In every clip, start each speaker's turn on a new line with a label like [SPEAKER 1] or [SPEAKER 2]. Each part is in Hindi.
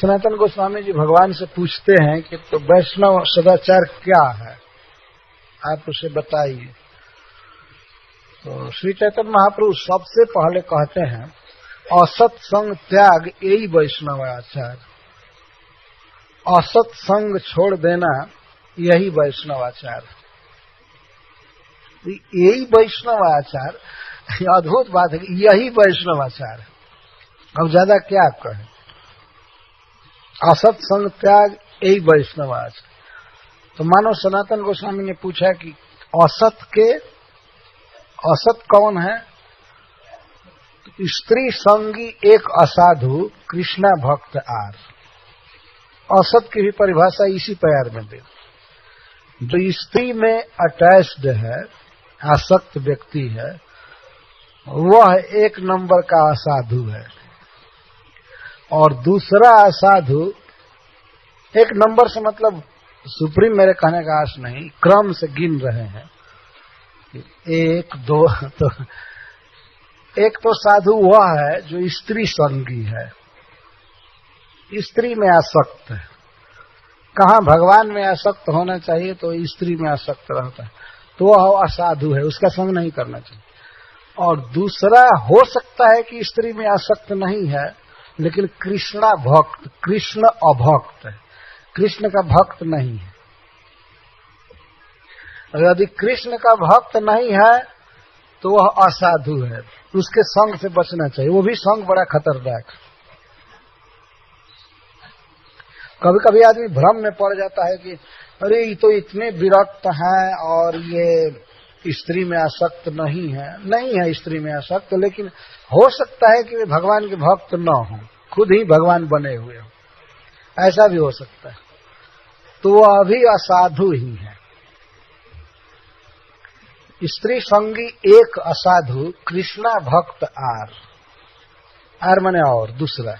[SPEAKER 1] सनातन गोस्वामी जी भगवान से पूछते हैं कि तो वैष्णव सदाचार क्या है, आप उसे बताइए। तो श्री चैतन्य महाप्रभु सबसे पहले कहते हैं असत संग त्याग यही वैष्णव आचार। असत संग छोड़ देना यही वैष्णव आचार, यही वैष्णव आचार। अद्भुत बात है कि यही वैष्णव आचार है, अब ज्यादा क्या कहें। असत संग त्याग यही वैष्णव आचार। तो मानो सनातन गोस्वामी ने पूछा कि असत कौन है? स्त्री संगी एक असाधु कृष्णा भक्त आर। असत की भी परिभाषा इसी प्यार में दे। जो स्त्री में अटैच्ड है, आसक्त व्यक्ति है, वह एक नंबर का असाधु है। और दूसरा असाधु, एक नंबर से मतलब सुप्रीम मेरे कहने का अर्थ नहीं, क्रम से गिन रहे हैं, एक दो। तो एक तो साधु वह है जो स्त्री संगी है, स्त्री में आसक्त है। कहाँ भगवान में आसक्त होना चाहिए तो स्त्री में आसक्त रहता है, तो वह असाधु है, उसका संग नहीं करना चाहिए। और दूसरा हो सकता है कि स्त्री में आसक्त नहीं है लेकिन कृष्णा भक्त, कृष्ण अभक्त है, कृष्ण का भक्त नहीं है। और यदि कृष्ण का भक्त नहीं है तो वह असाधु है, उसके संग से बचना चाहिए। वो भी संग बड़ा खतरनाक। कभी कभी आदमी भ्रम में पड़ जाता है कि अरे ये तो इतने विरक्त हैं और ये स्त्री में आसक्त नहीं है स्त्री में आसक्त, लेकिन हो सकता है कि वे भगवान के भक्त न हो, खुद ही भगवान बने हुए हो, ऐसा भी हो सकता है। तो वह अभी असाधु ही है। स्त्री संगी एक असाधु कृष्णा भक्त आर माने और, दूसरा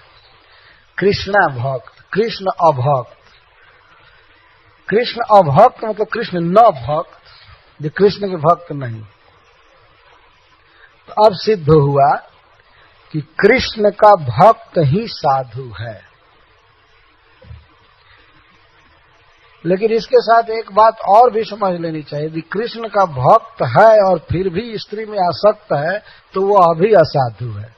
[SPEAKER 1] कृष्णा भक्त, कृष्ण अभक्त। कृष्ण अभक्त मतलब कृष्ण न भक्त, जो कृष्ण के भक्त नहीं। तो अब सिद्ध हुआ कि कृष्ण का भक्त ही साधु है। लेकिन इसके साथ एक बात और भी समझ लेनी चाहिए कि कृष्ण का भक्त है और फिर भी स्त्री में आसक्त है तो वो अभी असाधु है।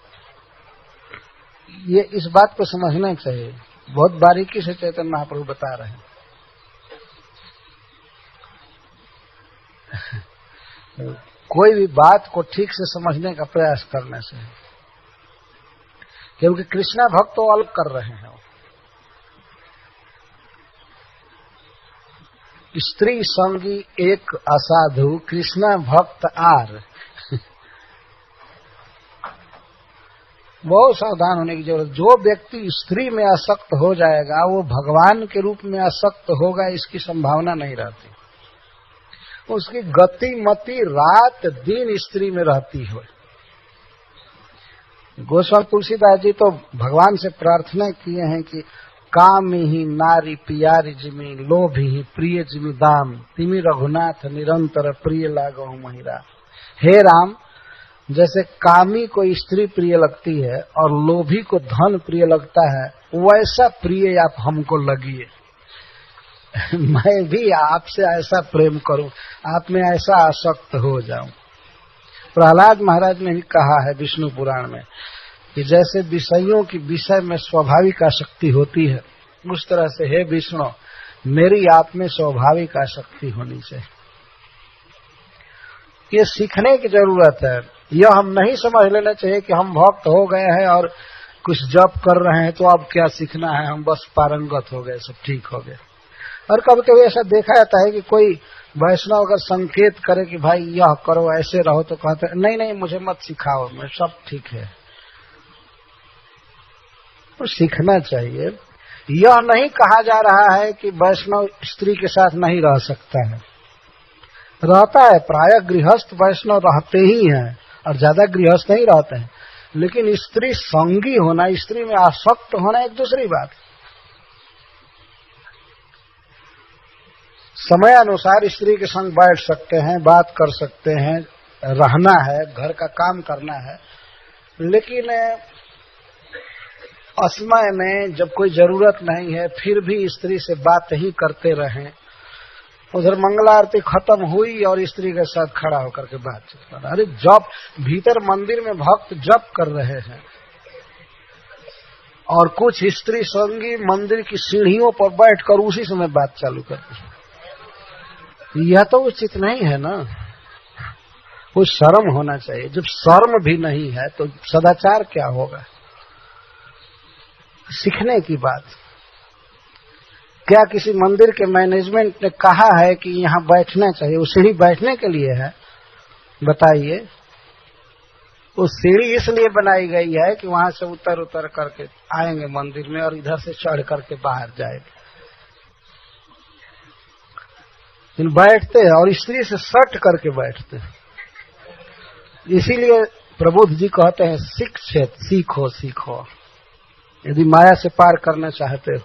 [SPEAKER 1] ये इस बात को समझना चाहिए, बहुत बारीकी से चैतन्य महाप्रभु बता रहे हैं। कोई भी बात को ठीक से समझने का प्रयास करने से, क्योंकि कृष्णा भक्त तो अलग कर रहे हैं। स्त्री संगी एक असाधु कृष्णा भक्त आर। बहुत सावधान होने की जरूरत। जो व्यक्ति स्त्री में आसक्त हो जाएगा वो भगवान के रूप में आसक्त होगा, इसकी संभावना नहीं रहती। उसकी गति मति रात दिन स्त्री में रहती है। गोस्वामी तुलसीदास जी तो भगवान से प्रार्थना किए हैं कि काम ही नारी पियारी जिमी, लोभ ही प्रिय जिमी दाम, तिमी रघुनाथ निरंतर प्रिय लागो महिरा। हे राम, जैसे कामी को स्त्री प्रिय लगती है और लोभी को धन प्रिय लगता है, वैसा प्रिय आप हमको लगिए। मैं भी आपसे ऐसा प्रेम करूं, आप में ऐसा आसक्त हो जाऊं। प्रहलाद महाराज ने भी कहा है विष्णु पुराण में कि जैसे विषयों की विषय में स्वाभाविक आसक्ति होती है, उस तरह से हे विष्णु, मेरी आप में स्वाभाविक आसक्ति होनी चाहिए। ये सीखने की जरूरत है। यह हम नहीं समझ लेना चाहिए कि हम भक्त हो गए हैं और कुछ जप कर रहे हैं तो अब क्या सीखना है, हम बस पारंगत हो गए, सब ठीक हो गए। और कभी कभी ऐसा देखा जाता है कि कोई वैष्णव अगर संकेत करे कि भाई यह करो, ऐसे रहो, तो कहते हैं नहीं मुझे मत सिखाओ, मैं सब ठीक है। तो सीखना चाहिए। यह नहीं कहा जा रहा है कि वैष्णव स्त्री के साथ नहीं रह सकता है, रहता है। प्रायः गृहस्थ वैष्णव रहते ही हैं और ज्यादा गृहस्थ नहीं रहते हैं, लेकिन स्त्री संगी होना, स्त्री में आसक्त होना एक दूसरी बात। समय अनुसार स्त्री के संग बैठ सकते हैं, बात कर सकते हैं, रहना है, घर का काम करना है, लेकिन असमय में जब कोई जरूरत नहीं है फिर भी स्त्री से बात ही करते रहें। उधर मंगला आरती खत्म हुई और स्त्री के साथ खड़ा होकर के बातचीत कर रहा। अरे जप भीतर मंदिर में भक्त जप कर रहे हैं और कुछ स्त्री संगी मंदिर की सीढ़ियों पर बैठकर उसी समय बात चालू करती है। यह तो उचित नहीं है ना। वो शर्म होना चाहिए। जब शर्म भी नहीं है तो सदाचार क्या होगा। सीखने की बात। क्या किसी मंदिर के मैनेजमेंट ने कहा है कि यहाँ बैठना चाहिए? वो सीढ़ी बैठने के लिए है? बताइए। वो सीढ़ी इसलिए बनाई गई है कि वहां से उतर उतर करके आएंगे मंदिर में और इधर से चढ़ करके बाहर जाएंगे। बैठते हैं और स्त्री से सट करके बैठते हैं। इसीलिए प्रबुद्ध जी कहते हैं शिक्षित, सीखो सीखो। यदि माया से पार करना चाहते हो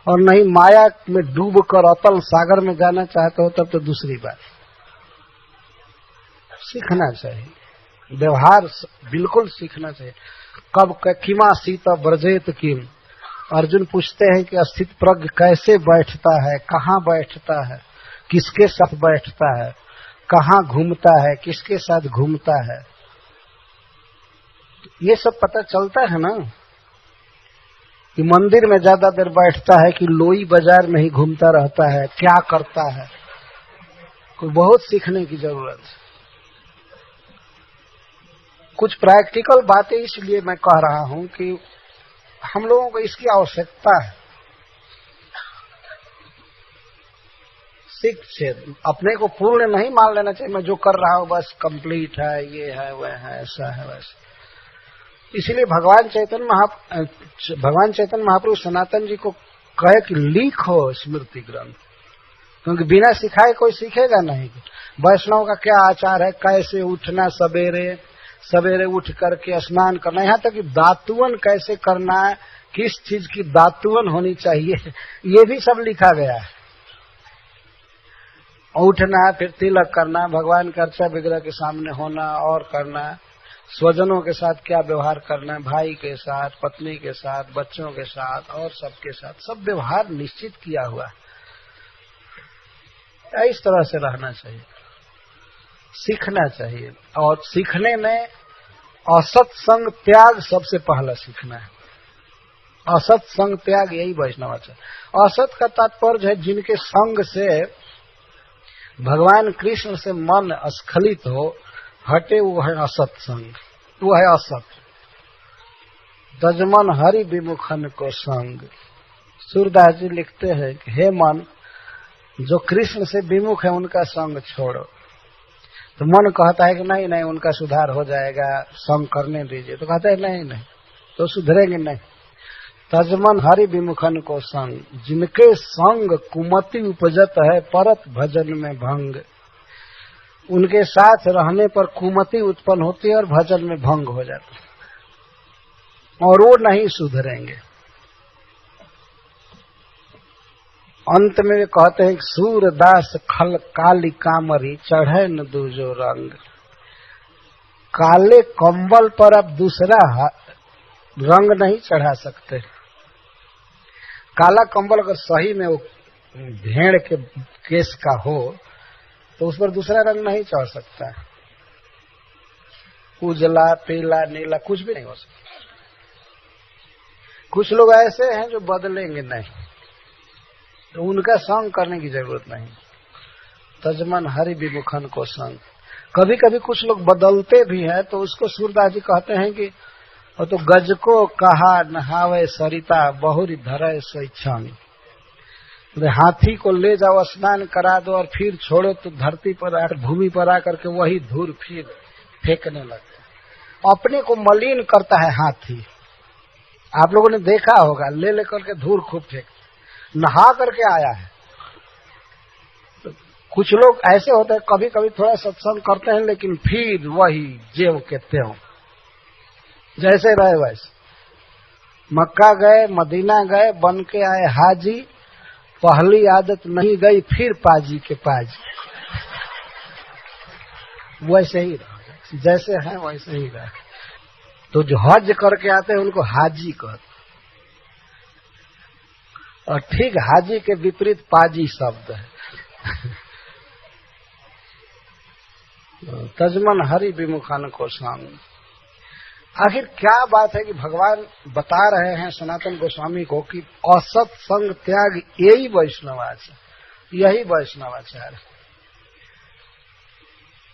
[SPEAKER 1] और नहीं माया में डूबकर अतल सागर में जाना चाहते हो तब तो दूसरी बात। सीखना चाहिए, व्यवहार बिल्कुल सीखना चाहिए। कब किमा सीता ब्रजेत किम। अर्जुन पूछते हैं कि अस्थित प्रज्ञ कैसे बैठता है, कहाँ बैठता है, किसके साथ बैठता है, कहाँ घूमता है, किसके साथ घूमता है। ये सब पता चलता है ना कि मंदिर में ज्यादा देर बैठता है कि लोई बाजार में ही घूमता रहता है, क्या करता है। कोई बहुत सीखने की जरूरत है। कुछ प्रैक्टिकल बातें इसलिए मैं कह रहा हूं कि हम लोगों को इसकी आवश्यकता है। शिक्षित, अपने को पूर्ण नहीं मान लेना चाहिए। मैं जो कर रहा हूं बस कंप्लीट है, ये है, वह है, ऐसा है, वैसा। इसीलिए भगवान चैतन्य महाप्रभु सनातन जी को कहे कि लिखो स्मृति ग्रंथ, क्योंकि बिना सिखाए कोई सीखेगा नहीं। वैष्णव का क्या आचार है, कैसे उठना, सवेरे सवेरे उठ करके स्नान करना, यहाँ तक कि दातुवन कैसे करना है, किस चीज की दातुवन होनी चाहिए, ये भी सब लिखा गया है। उठना, फिर तिलक करना, भगवान का अर्चा विग्रह के सामने होना और करना, स्वजनों के साथ क्या व्यवहार करना है, भाई के साथ, पत्नी के साथ, बच्चों के साथ और सबके साथ, सब व्यवहार निश्चित किया हुआ है। इस तरह से रहना चाहिए, सीखना चाहिए। और सीखने में असत्संग त्याग सबसे पहला सीखना है। असत्संग त्याग, यही वैष्णवाचार। असत का तात्पर्य है जिनके संग से भगवान कृष्ण से मन स्खलित हो, हटे, वो है असत संग, वो है असत। तजमन हरि विमुखन को संग। सूरदास जी लिखते हैं कि हे मन, जो कृष्ण से विमुख है उनका संग छोड़ो। तो मन कहता है कि नहीं नहीं, उनका सुधार हो जाएगा, संग करने दीजिए। तो कहता है नहीं नहीं, तो सुधरेंगे नहीं। तजमन हरि विमुखन को संग, जिनके संग कुमति उपजत है, परत भजन में भंग। उनके साथ रहने पर कुमति उत्पन्न होती है और भजन में भंग हो जाता है और वो नहीं सुधरेंगे। अंत में वे कहते हैं कि सूरदास खल काली कामरी, चढ़े न दूजो रंग। काले कंबल पर अब दूसरा रंग नहीं चढ़ा सकते। काला कंबल अगर सही में वो भेड़ के केस का हो तो उस पर दूसरा रंग नहीं चढ़ सकता। उजला, पीला, नीला कुछ भी नहीं हो सकता। कुछ लोग ऐसे हैं जो बदलेंगे नहीं, तो उनका संग करने की जरूरत नहीं। तजमन हरि विमुखन को संग। कभी कभी कुछ लोग बदलते भी हैं, तो उसको सूरदास जी कहते हैं कि और तो गज को कहा नहावे सरिता, बहुरी धरे स्वेच्छामी। हाथी को ले जाओ, स्नान करा दो और फिर छोड़ो तो धरती पर, भूमि पर आकर के वही धूल फिर फेंकने लगता है। अपने को मलिन करता है हाथी। आप लोगों ने देखा होगा, ले लेकर के धूल खूब फेंक, नहा करके आया है। तो कुछ लोग ऐसे होते हैं, कभी कभी थोड़ा सत्संग करते हैं लेकिन फिर वही जेव के त्यों, जैसे रहे वैसे। मक्का गए, मदीना गए, बन के आए हाजी, पहली आदत नहीं गई, फिर पाजी के पाजी। वैसे ही रहे, जैसे हैं वैसे ही रहे। तो जो हज करके आते हैं उनको हाजी कहते, और ठीक हाजी के विपरीत पाजी शब्द है। तजमन हरि विमुखन को सांग। आखिर क्या बात है कि भगवान बता रहे हैं सनातन गोस्वामी को कि असत संग त्याग यही वैष्णवाचार, यही वैष्णवाचार।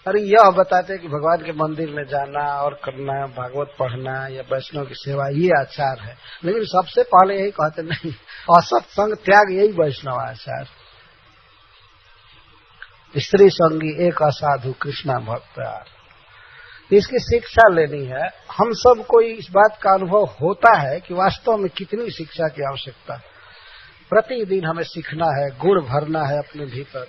[SPEAKER 1] अरे यह बताते हैं कि भगवान के मंदिर में जाना और करना, भागवत पढ़ना या वैष्णव की सेवा ये आचार है, लेकिन सबसे पहले यही कहते नहीं, असत संग त्याग यही वैष्णवाचार। स्त्री संगी एक असाधु कृष्णा भक्त यार, इसकी शिक्षा लेनी है। हम सबको इस बात का अनुभव होता है कि वास्तव में कितनी शिक्षा की आवश्यकता है। प्रतिदिन हमें सीखना है, गुण भरना है अपने भीतर।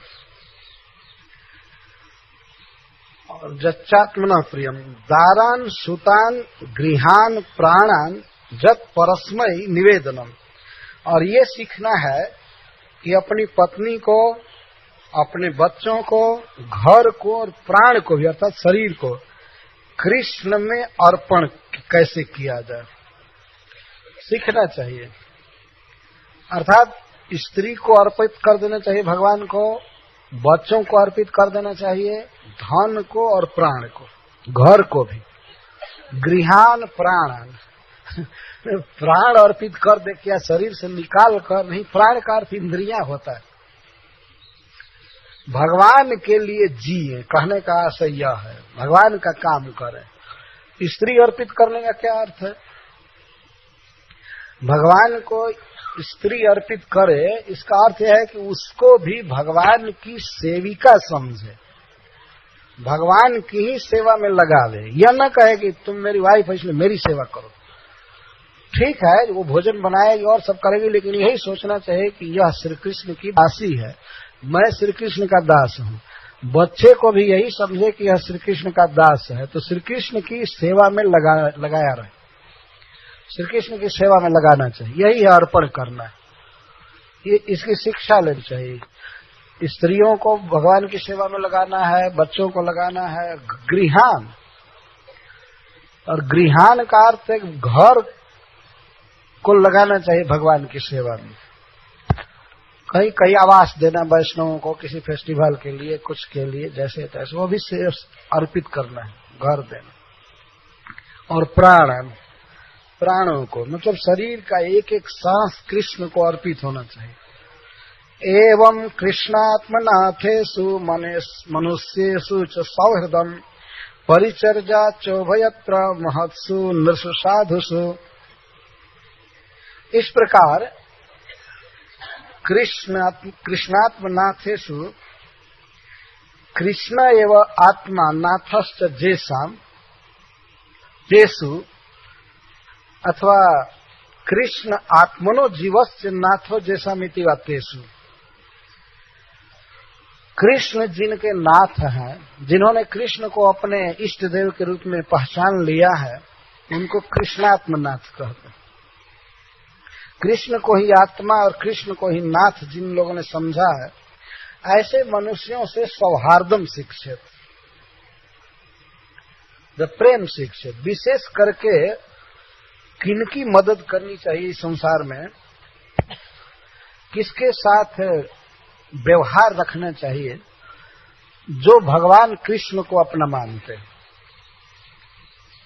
[SPEAKER 1] और जच्चात्मना प्रियम दारान सुतान गृहान प्राणान जत परस्मय निवेदनम। और ये सीखना है कि अपनी पत्नी को, अपने बच्चों को, घर को और प्राण को भी अर्थात शरीर को कृष्ण में अर्पण कैसे किया जाए, सीखना चाहिए। अर्थात स्त्री को अर्पित कर देना चाहिए भगवान को, बच्चों को अर्पित कर देना चाहिए, धन को और प्राण को, घर को भी। गृहान प्राणान प्राण अर्पित कर दे क्या, शरीर से निकाल कर नहीं। प्राण का अर्थ इंद्रियां होता है। भगवान के लिए जिए कहने का आशय यह है, भगवान का काम करें। स्त्री अर्पित करने का क्या अर्थ है? भगवान को स्त्री अर्पित करे, इसका अर्थ यह है कि उसको भी भगवान की सेविका समझे, भगवान की ही सेवा में लगावे। यह न कहे कि तुम मेरी वाइफ है इसलिए मेरी सेवा करो। ठीक है, वो भोजन बनाएगी और सब करेगी, लेकिन यही सोचना चाहिए कि यह श्री कृष्ण की दासी है, मैं श्री कृष्ण का दास हूँ। बच्चे को भी यही समझे कि यह श्री कृष्ण का दास है, तो श्री कृष्ण की सेवा में लगाया रहे, श्री कृष्ण की सेवा में लगाना चाहिए। यही है अर्पण करना, ये इसकी शिक्षा लेनी चाहिए। स्त्रियों को भगवान की सेवा में लगाना है, बच्चों को लगाना है। गृहान, और गृहान का अर्थ है घर को लगाना चाहिए भगवान की सेवा में। कहीं कहीं आवास देना वैष्णवों को, किसी फेस्टिवल के लिए, कुछ के लिए, जैसे तैसे, वो भी अर्पित करना है, घर देना। और प्राणों को, मतलब शरीर का एक एक सांस कृष्ण को अर्पित होना चाहिए। एवं कृष्णात्मनाथेषु मनुष्येषु च सौहृदम परिचर्या चोभयत्र महत्सु नृषु साधुषु। इस प्रकार कृष्णात्मनाथेषु, कृष्ण एवं आत्मा नाथश्च जेषाम, तेषु अथवा कृष्ण आत्मनो जीवस्य नाथो जेषामिति वा तेषु। कृष्ण जिनके नाथ हैं, जिन्होंने कृष्ण को अपने इष्ट देव के रूप में पहचान लिया है, उनको कृष्णात्मनाथ कहते हैं। कृष्ण को ही आत्मा और कृष्ण को ही नाथ जिन लोगों ने समझा है, ऐसे मनुष्यों से सौहार्दम शिक्षित, जब प्रेम शिक्षित। विशेष करके किनकी मदद करनी चाहिए इस संसार में, किसके साथ व्यवहार रखना चाहिए, जो भगवान कृष्ण को अपना मानते हैं,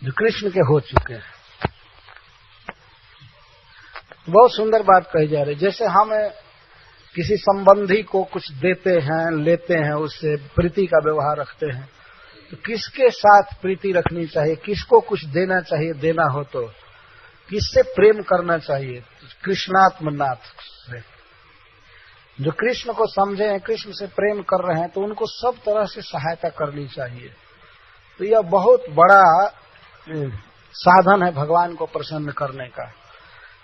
[SPEAKER 1] जो कृष्ण के हो चुके हैं। बहुत सुंदर बात कही जा रही है। जैसे हम किसी संबंधी को कुछ देते हैं, लेते हैं, उससे प्रीति का व्यवहार रखते हैं, तो किसके साथ प्रीति रखनी चाहिए, किसको कुछ देना चाहिए, देना हो तो किससे प्रेम करना चाहिए? कृष्णात्मनाथ से। जो कृष्ण को समझे हैं, कृष्ण से प्रेम कर रहे हैं, तो उनको सब तरह से सहायता करनी चाहिए। तो यह बहुत बड़ा साधन है भगवान को प्रसन्न करने का।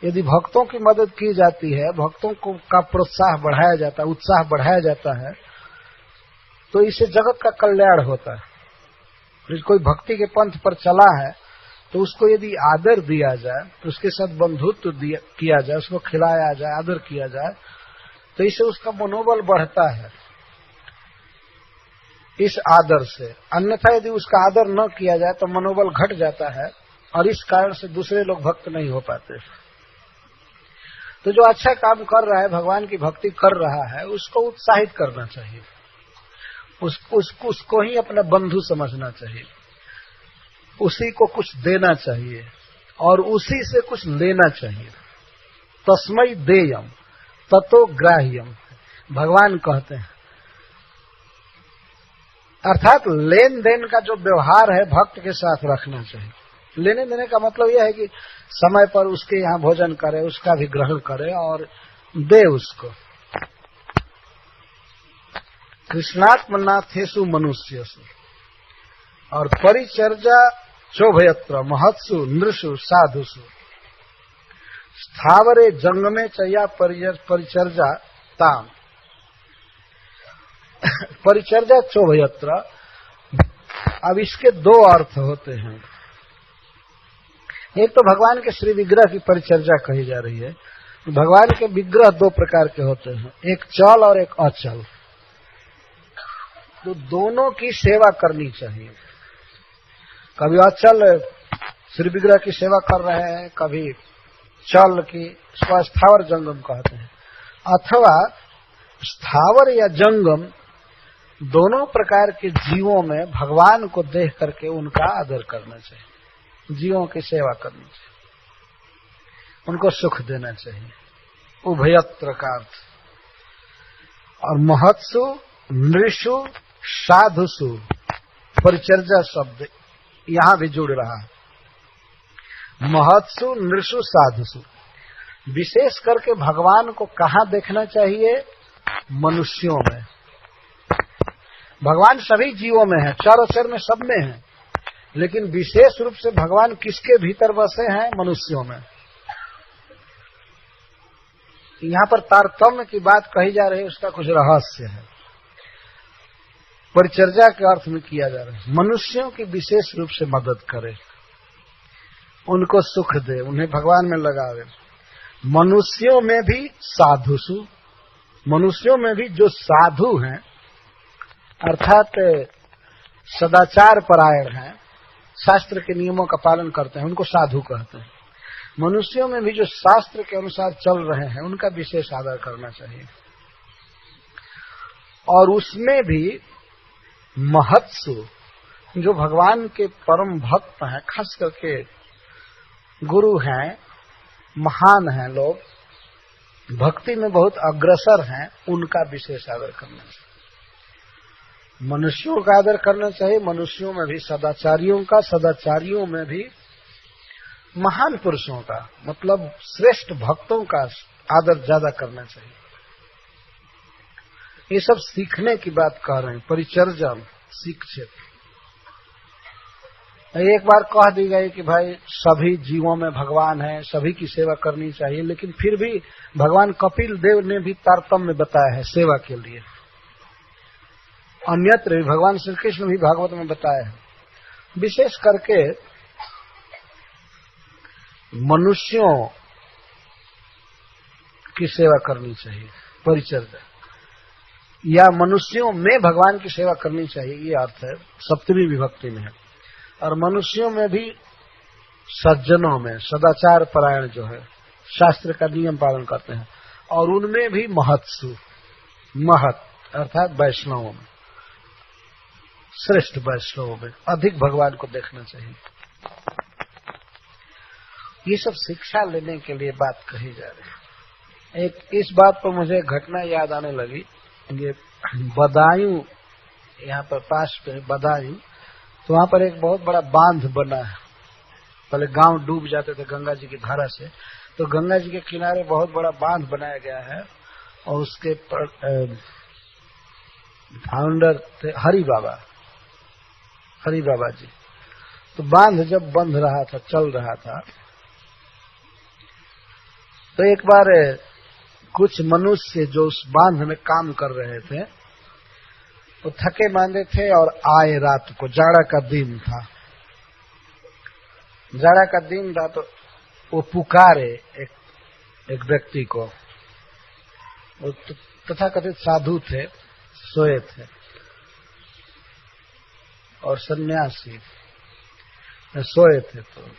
[SPEAKER 1] यदि भक्तों की मदद की जाती है, भक्तों को का प्रोत्साह बढ़ाया जाता है, उत्साह बढ़ाया जाता है, तो इससे जगत का कल्याण होता है। कोई भक्ति के पंथ पर चला है, तो उसको यदि आदर दिया जाए, तो उसके साथ बंधुत्व किया जाए, उसको खिलाया जाए, आदर किया जाए, तो इससे उसका मनोबल बढ़ता है इस आदर से। अन्यथा यदि उसका आदर न किया जाए तो मनोबल घट जाता है, और इस कारण से दूसरे लोग भक्त नहीं हो पाते। तो जो अच्छा काम कर रहा है, भगवान की भक्ति कर रहा है, उसको उत्साहित करना चाहिए, उसको ही अपना बंधु समझना चाहिए, उसी को कुछ देना चाहिए और उसी से कुछ लेना चाहिए। तस्मै देयम ततो ग्राह्यम, भगवान कहते हैं। अर्थात लेन देन का जो व्यवहार है भक्त के साथ रखना चाहिए। लेने देने का मतलब यह है कि समय पर उसके यहाँ भोजन करे, उसका भी ग्रहण करे और दे उसको। कृष्णात्मनाथेषु मनुष्यसु और परिचर्या चोभयत्र महत्सु नृषु साधुषु स्थावरे जंगमे चया परिचर्या ताम। परिचर्या चोभयत्र, अब इसके दो अर्थ होते हैं। एक तो भगवान के श्री विग्रह की परिचर्या कही जा रही है। भगवान के विग्रह दो प्रकार के होते हैं, एक चल और एक अचल। तो दोनों की सेवा करनी चाहिए। कभी अचल श्री विग्रह की सेवा कर रहे हैं, कभी चल की, इसको स्थावर जंगम कहते हैं। अथवा स्थावर या जंगम दोनों प्रकार के जीवों में भगवान को देख करके उनका आदर करना चाहिए, जीवों की सेवा करनी चाहिए, उनको सुख देना चाहिए। उभयत्र का अर्थ। और महत्सु नृषु साधुसु, परिचर्या शब्द यहां भी जुड़ रहा है। महत्सु नृषु साधुसु, विशेष करके भगवान को कहां देखना चाहिए? मनुष्यों में। भगवान सभी जीवों में है, चराचर में सब में है, लेकिन विशेष रूप से भगवान किसके भीतर बसे हैं? मनुष्यों में। यहां पर तारतम्य की बात कही जा रही है, उसका कुछ रहस्य है। परिचर्या के अर्थ में किया जा रहा है, मनुष्यों की विशेष रूप से मदद करे, उनको सुख दे, उन्हें भगवान में लगावे। मनुष्यों में भी साधुसु, मनुष्यों में भी जो साधु हैं, अर्थात सदाचार परायण हैं, शास्त्र के नियमों का पालन करते हैं, उनको साधु कहते हैं। मनुष्यों में भी जो शास्त्र के अनुसार चल रहे हैं, उनका विशेष आदर करना चाहिए। और उसमें भी महत्सु, जो भगवान के परम भक्त हैं, खास करके गुरु हैं, महान हैं, लोग भक्ति में बहुत अग्रसर हैं, उनका विशेष आदर करना चाहिए। मनुष्यों का आदर करना चाहिए, मनुष्यों में भी सदाचारियों का, सदाचारियों में भी महान पुरुषों का, मतलब श्रेष्ठ भक्तों का आदर ज्यादा करना चाहिए। ये सब सीखने की बात कह रहे हैं। परिचर्या शिक्षित, एक बार कह दी गई कि भाई सभी जीवों में भगवान है, सभी की सेवा करनी चाहिए, लेकिन फिर भी भगवान कपिल देव ने भी तारतम्य बताया है सेवा के लिए। अन्यत्र भी भगवान श्री कृष्ण भी भागवत में बताया है, विशेष करके मनुष्यों की सेवा करनी चाहिए, परिचर्या, या मनुष्यों में भगवान की सेवा करनी चाहिए, ये अर्थ है, सप्तमी विभक्ति में है। और मनुष्यों में भी सज्जनों में, सदाचार परायण जो है, शास्त्र का नियम पालन करते हैं, और उनमें भी महत्सु, महत अर्थात वैष्णवों में, श्रेष्ठ वैष्णवों में अधिक भगवान को देखना चाहिए। ये सब शिक्षा लेने के लिए बात कही जा रही है। एक इस बात पर मुझे घटना याद आने लगी, ये बदायूं, यहाँ पर पास पे बदायूं, तो वहां पर एक बहुत बड़ा बांध बना है। पहले गांव डूब जाते थे गंगा जी की धारा से, तो गंगा जी के किनारे बहुत बड़ा बांध बनाया गया है, और उसके फाउंडर थे हरि बाबा जी। तो बांध जब बंध रहा था, चल रहा था, तो एक बार कुछ मनुष्य जो उस बांध में काम कर रहे थे, तो थके मांदे थे और आए रात को, जाड़ा का दिन था, तो वो पुकारे एक व्यक्ति को, वो तथाकथित साधु थे, सोए थे और सन्यासी सोए थे। तो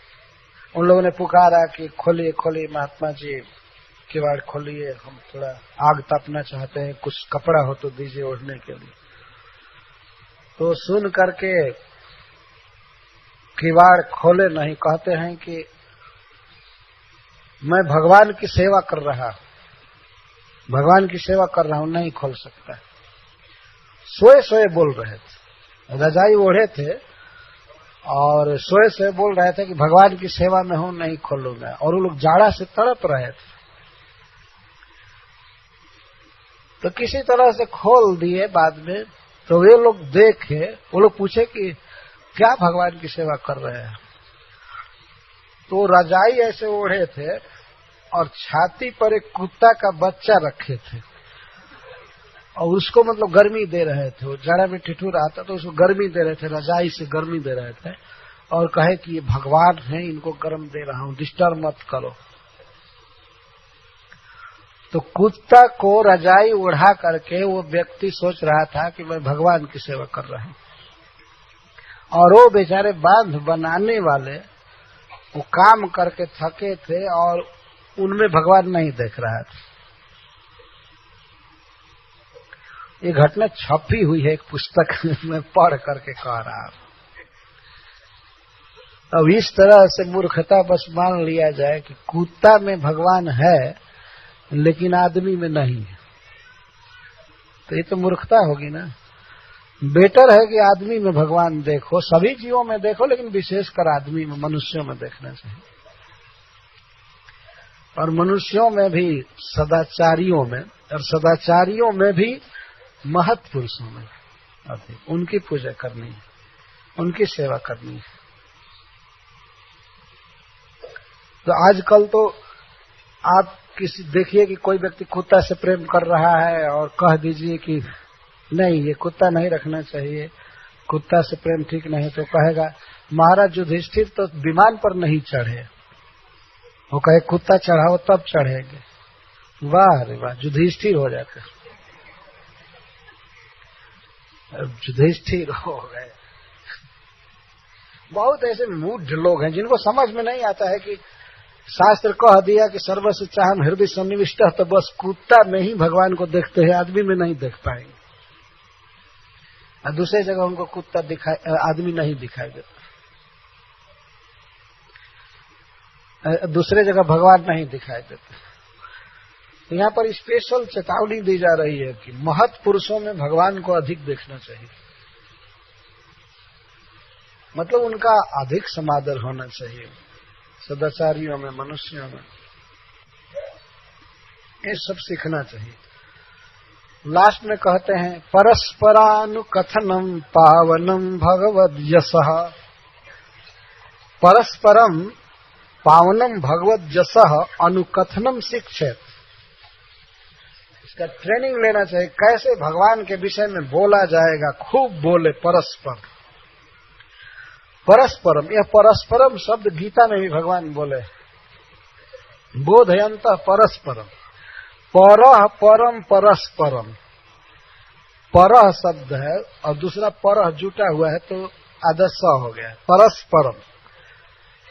[SPEAKER 1] उन लोगों ने पुकारा कि खोलिए खोलिए महात्मा जी, किवाड़ खोलिए, हम थोड़ा आग तापना चाहते हैं, कुछ कपड़ा हो तो दीजिए ओढ़ने के लिए। तो सुन करके किवाड़ खोले नहीं, कहते हैं कि मैं भगवान की सेवा कर रहा हूं, भगवान की सेवा कर रहा हूं, नहीं खोल सकता। सोए सोए बोल रहे थे, रजाई ओढ़े थे और सोए सोए बोल रहे थे कि भगवान की सेवा में हूं, नहीं खोलूंगा। और वो लोग जाड़ा से तड़प रहे थे, तो किसी तरह से खोल दिए बाद में। तो वे लोग देखे, वो लोग पूछे कि क्या भगवान की सेवा कर रहे हैं? तो रजाई ऐसे ओढ़े थे और छाती पर एक कुत्ता का बच्चा रखे थे और उसको मतलब गर्मी दे रहे थे। वो जाड़ा में ठिठुर आता तो उसको गर्मी दे रहे थे, रजाई से गर्मी दे रहे थे और कहे कि ये भगवान हैं, इनको गर्म दे रहा हूं, डिस्टर्ब मत करो। तो कुत्ता को रजाई ओढ़ा करके वो व्यक्ति सोच रहा था कि मैं भगवान की सेवा कर रहा हूं, और वो बेचारे बांध बनाने वाले वो काम करके थके थे और उनमें भगवान नहीं देख रहा था। ये घटना छपी हुई है एक पुस्तक में, पढ़ करके कह रहा हूं। अब इस तरह से मूर्खता बस मान लिया जाए कि कुत्ता में भगवान है लेकिन आदमी में नहीं है, तो ये तो मूर्खता होगी ना। बेटर है कि आदमी में भगवान देखो, सभी जीवों में देखो, लेकिन विशेषकर आदमी में, मनुष्यों में देखना चाहिए। और मनुष्यों में भी सदाचारियों में, और सदाचारियों में भी महत् पुरुषों में अधिक उनकी पूजा करनी है, उनकी सेवा करनी है। तो आजकल तो आप किसी देखिए कि कोई व्यक्ति कुत्ता से प्रेम कर रहा है और कह दीजिए कि नहीं ये कुत्ता नहीं रखना चाहिए, कुत्ता से प्रेम ठीक नहीं, तो कहेगा महाराज युधिष्ठिर तो विमान पर नहीं चढ़े, वो कहे कुत्ता चढ़ाओ तब चढ़ेंगे। वाह रे वाह, युधिष्ठिर हो जाते, युधिष्ठिर हो गए। बहुत ऐसे मूढ़ लोग हैं जिनको समझ में नहीं आता है कि शास्त्र कह दिया कि सर्वस्य चाहम हृदय सन्निविष्ट, तो बस कुत्ता में ही भगवान को देखते हैं, आदमी में नहीं देख पाएंगे। और दूसरी जगह उनको कुत्ता दिखाई, आदमी नहीं दिखाई देता, दूसरे जगह भगवान नहीं दिखाई देते। यहाँ पर स्पेशल चेतावनी दी जा रही है कि महत् पुरुषों में भगवान को अधिक देखना चाहिए, मतलब उनका अधिक समादर होना चाहिए, सदाचारियों में, मनुष्यों में, ये सब सीखना चाहिए। लास्ट में कहते हैं परस्परानुकथनम पावनम भगवद यशः, परस्परम पावनम भगवद यशः अनुकथनम शिक्षेत। इसका ट्रेनिंग लेना चाहिए, कैसे भगवान के विषय में बोला जाएगा, खूब बोले परस्पर। परस्परम, यह परस्परम शब्द गीता में भी भगवान बोले, बोधयन्तः परस्परम, परः परम परस्परम। परः शब्द है और दूसरा परः जुटा हुआ है तो आदर्श हो गया, परस्परम।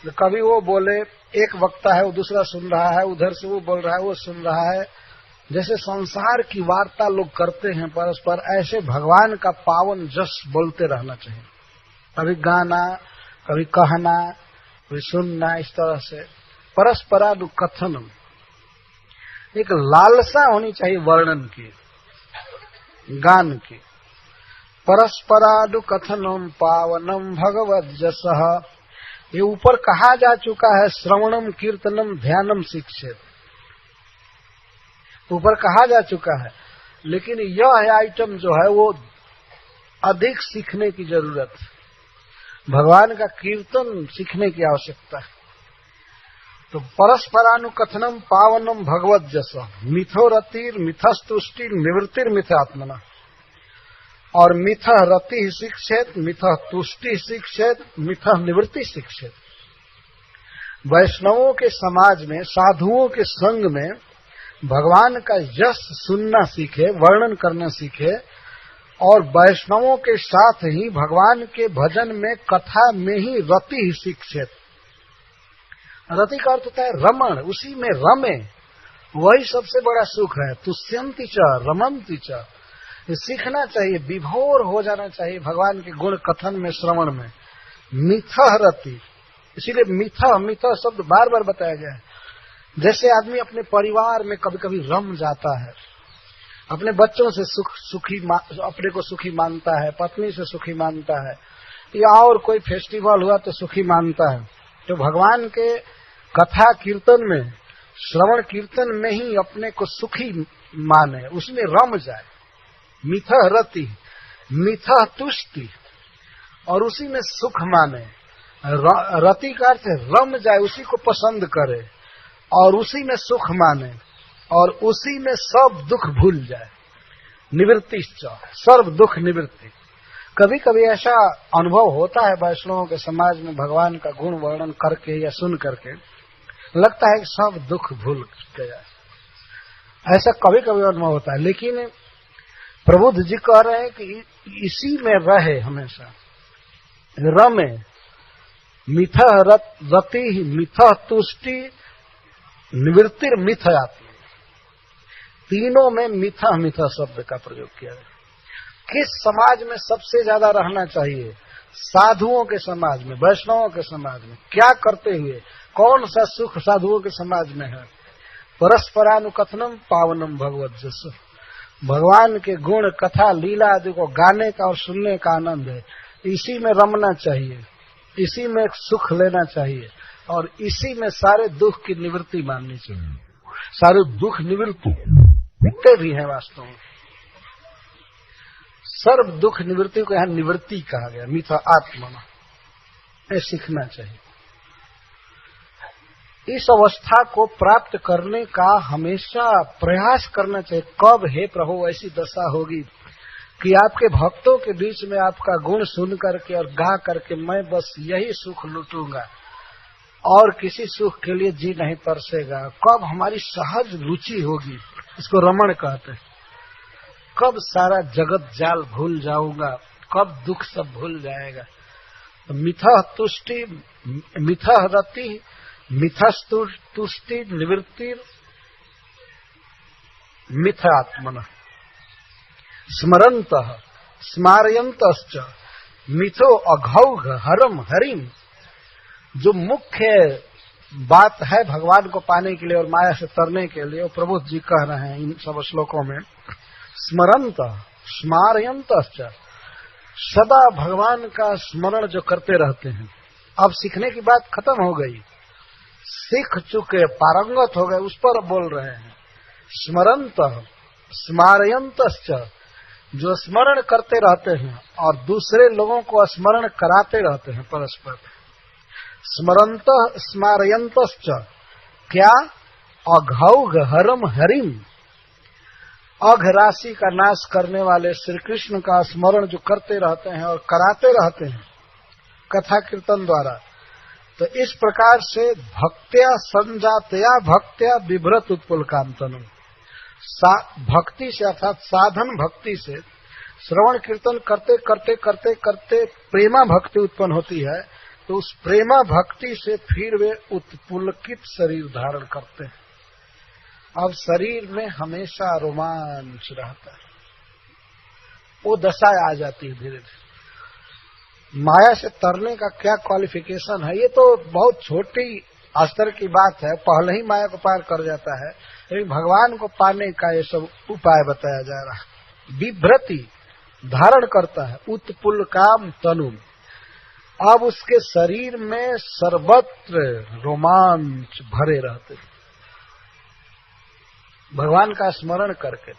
[SPEAKER 1] तो कभी वो बोले, एक वक्ता है वो दूसरा सुन रहा है, उधर से वो बोल रहा है वो सुन रहा है, जैसे संसार की वार्ता लोग करते हैं परस्पर, ऐसे भगवान का पावन जस बोलते रहना चाहिए। कभी गाना, कभी कहना, कभी सुनना, इस तरह से परस्परानुकथनम। एक लालसा होनी चाहिए वर्णन की, गान की। परस्परानुकथनम पावनम भगवद यशः, ये ऊपर कहा जा चुका है, श्रवणम कीर्तनम ध्यानम शिक्षेत, ऊपर कहा जा चुका है, लेकिन यह आइटम जो है वो अधिक सीखने की जरूरत है। भगवान का कीर्तन सीखने की आवश्यकता है। तो परस्परानुकथनम पावनम भगवद यशः, मिथो रतिर मिथस्तुष्टि निवृत्तिर मिथात्मना, और मिथ रति शिक्षेत, मिथ तुष्टि शिक्षेत, मिथ निवृत्ति शिक्षेत। वैष्णवों के समाज में, साधुओं के संग में भगवान का यश सुनना सीखे, वर्णन करना सीखे, और वैष्णवों के साथ ही भगवान के भजन में, कथा में ही रति ही शिक्षित। रति का अर्थ होता है रमण, उसी में रमे, वही सबसे बड़ा सुख है। तुष्यंति च रमन्ति च, ये सीखना चाहिए, विभोर हो जाना चाहिए भगवान के गुण कथन में, श्रवण में। मिथः रति, इसीलिए मिथः शब्द बार बार बताया गया है। जैसे आदमी अपने परिवार में कभी कभी रम जाता है, अपने बच्चों से अपने को सुखी मानता है, पत्नी से सुखी मानता है, या और कोई फेस्टिवल हुआ तो सुखी मानता है, तो भगवान के कथा कीर्तन में, श्रवण कीर्तन में ही अपने को सुखी माने, उसमें रम जाए। मिथः रति, मिथः तुष्टि, और उसी में सुख माने। रति का अर्थ रम जाए, उसी को पसंद करे और उसी में सुख माने और उसी में सब दुख भूल जाए। निवृत्ति, सर्व दुख निवृत्ति। कभी कभी ऐसा अनुभव होता है वैष्णवों के समाज में, भगवान का गुण वर्णन करके या सुन करके लगता है कि सब दुख भूल गया। ऐसा कभी कभी अनुभव होता है, लेकिन प्रबुद्ध जी कह रहे हैं कि इसी में रहे हमेशा, रमे। मिथः रति, मिथः तुष्टि, निवृत्तिर मिथ आती। तीनों में मिथः मिथः शब्द का प्रयोग किया है। किस समाज में सबसे ज्यादा रहना चाहिए? साधुओं के समाज में, वैष्णवों के समाज में। क्या करते हुए? कौन सा सुख साधुओं के समाज में है? परस्परानुकथनम पावनम भगवत जसु, भगवान के गुण कथा लीला आदि को गाने का और सुनने का आनंद है। इसी में रमना चाहिए, इसी में सुख लेना चाहिए और इसी में सारे दुख की निवृत्ति माननी चाहिए। सारे दुख निवृत्ति दिखते भी हैं वास्तव में। सर्व दुख निवृत्ति को यहाँ निवृत्ति कहा गया, मिथ आत्मा, ये सीखना चाहिए। इस अवस्था को प्राप्त करने का हमेशा प्रयास करना चाहिए। कब हे प्रभु ऐसी दशा होगी कि आपके भक्तों के बीच में आपका गुण सुन करके और गा करके मैं बस यही सुख लूटूंगा और किसी सुख के लिए जी नहीं तरसेगा। कब हमारी सहज रुचि होगी, इसको रमण कहते हैं। कब सारा जगत जाल भूल जाऊंगा, कब दुख सब भूल जाएगा। तो मिथः तुष्टि, मिथः रति, मिथः तुष्टि निवृत्ति, मिथ आत्मन स्मरन्तः स्मारयन्तश्च मिथो अघौघ हरम हरिम। जो मुख्य बात है भगवान को पाने के लिए और माया से तरने के लिए, वो प्रभु जी कह रहे हैं इन सब श्लोकों में। स्मरंत स्मारयन्तश्च, सदा भगवान का स्मरण जो करते रहते हैं। अब सीखने की बात खत्म हो गई, सीख चुके, पारंगत हो गए, उस पर बोल रहे हैं। स्मरंत स्मारयन्तश्च, जो स्मरण करते रहते हैं और दूसरे लोगों को स्मरण कराते रहते हैं परस्पर। स्मरंत स्मारयन्तश्च, क्या? अघौघ हरम हरिम, अघ राशि का नाश करने वाले श्री कृष्ण का स्मरण जो करते रहते हैं और कराते रहते हैं कथा कीर्तन द्वारा। तो इस प्रकार से भक्त्या संजातया भक्त्या बिभ्रत उत्पुल कांतनु, भक्ति से अर्थात साधन भक्ति से श्रवण कीर्तन करते करते करते करते प्रेमा भक्ति उत्पन्न होती है। तो उस प्रेमा भक्ति से फिर वे उत्पुलकित शरीर धारण करते हैं। अब शरीर में हमेशा रोमांच रहता है, वो दशा आ जाती है धीरे धीरे। माया से तरने का क्या क्वालिफिकेशन है? ये तो बहुत छोटी स्तर की बात है, पहले ही माया को पार कर जाता है। लेकिन भगवान को पाने का ये सब उपाय बताया जा रहा है। बिभ्रति धारण करता है, उत्पुल काम तनु। अब उसके शरीर में सर्वत्र रोमांच भरे रहते, भगवान का स्मरण करके,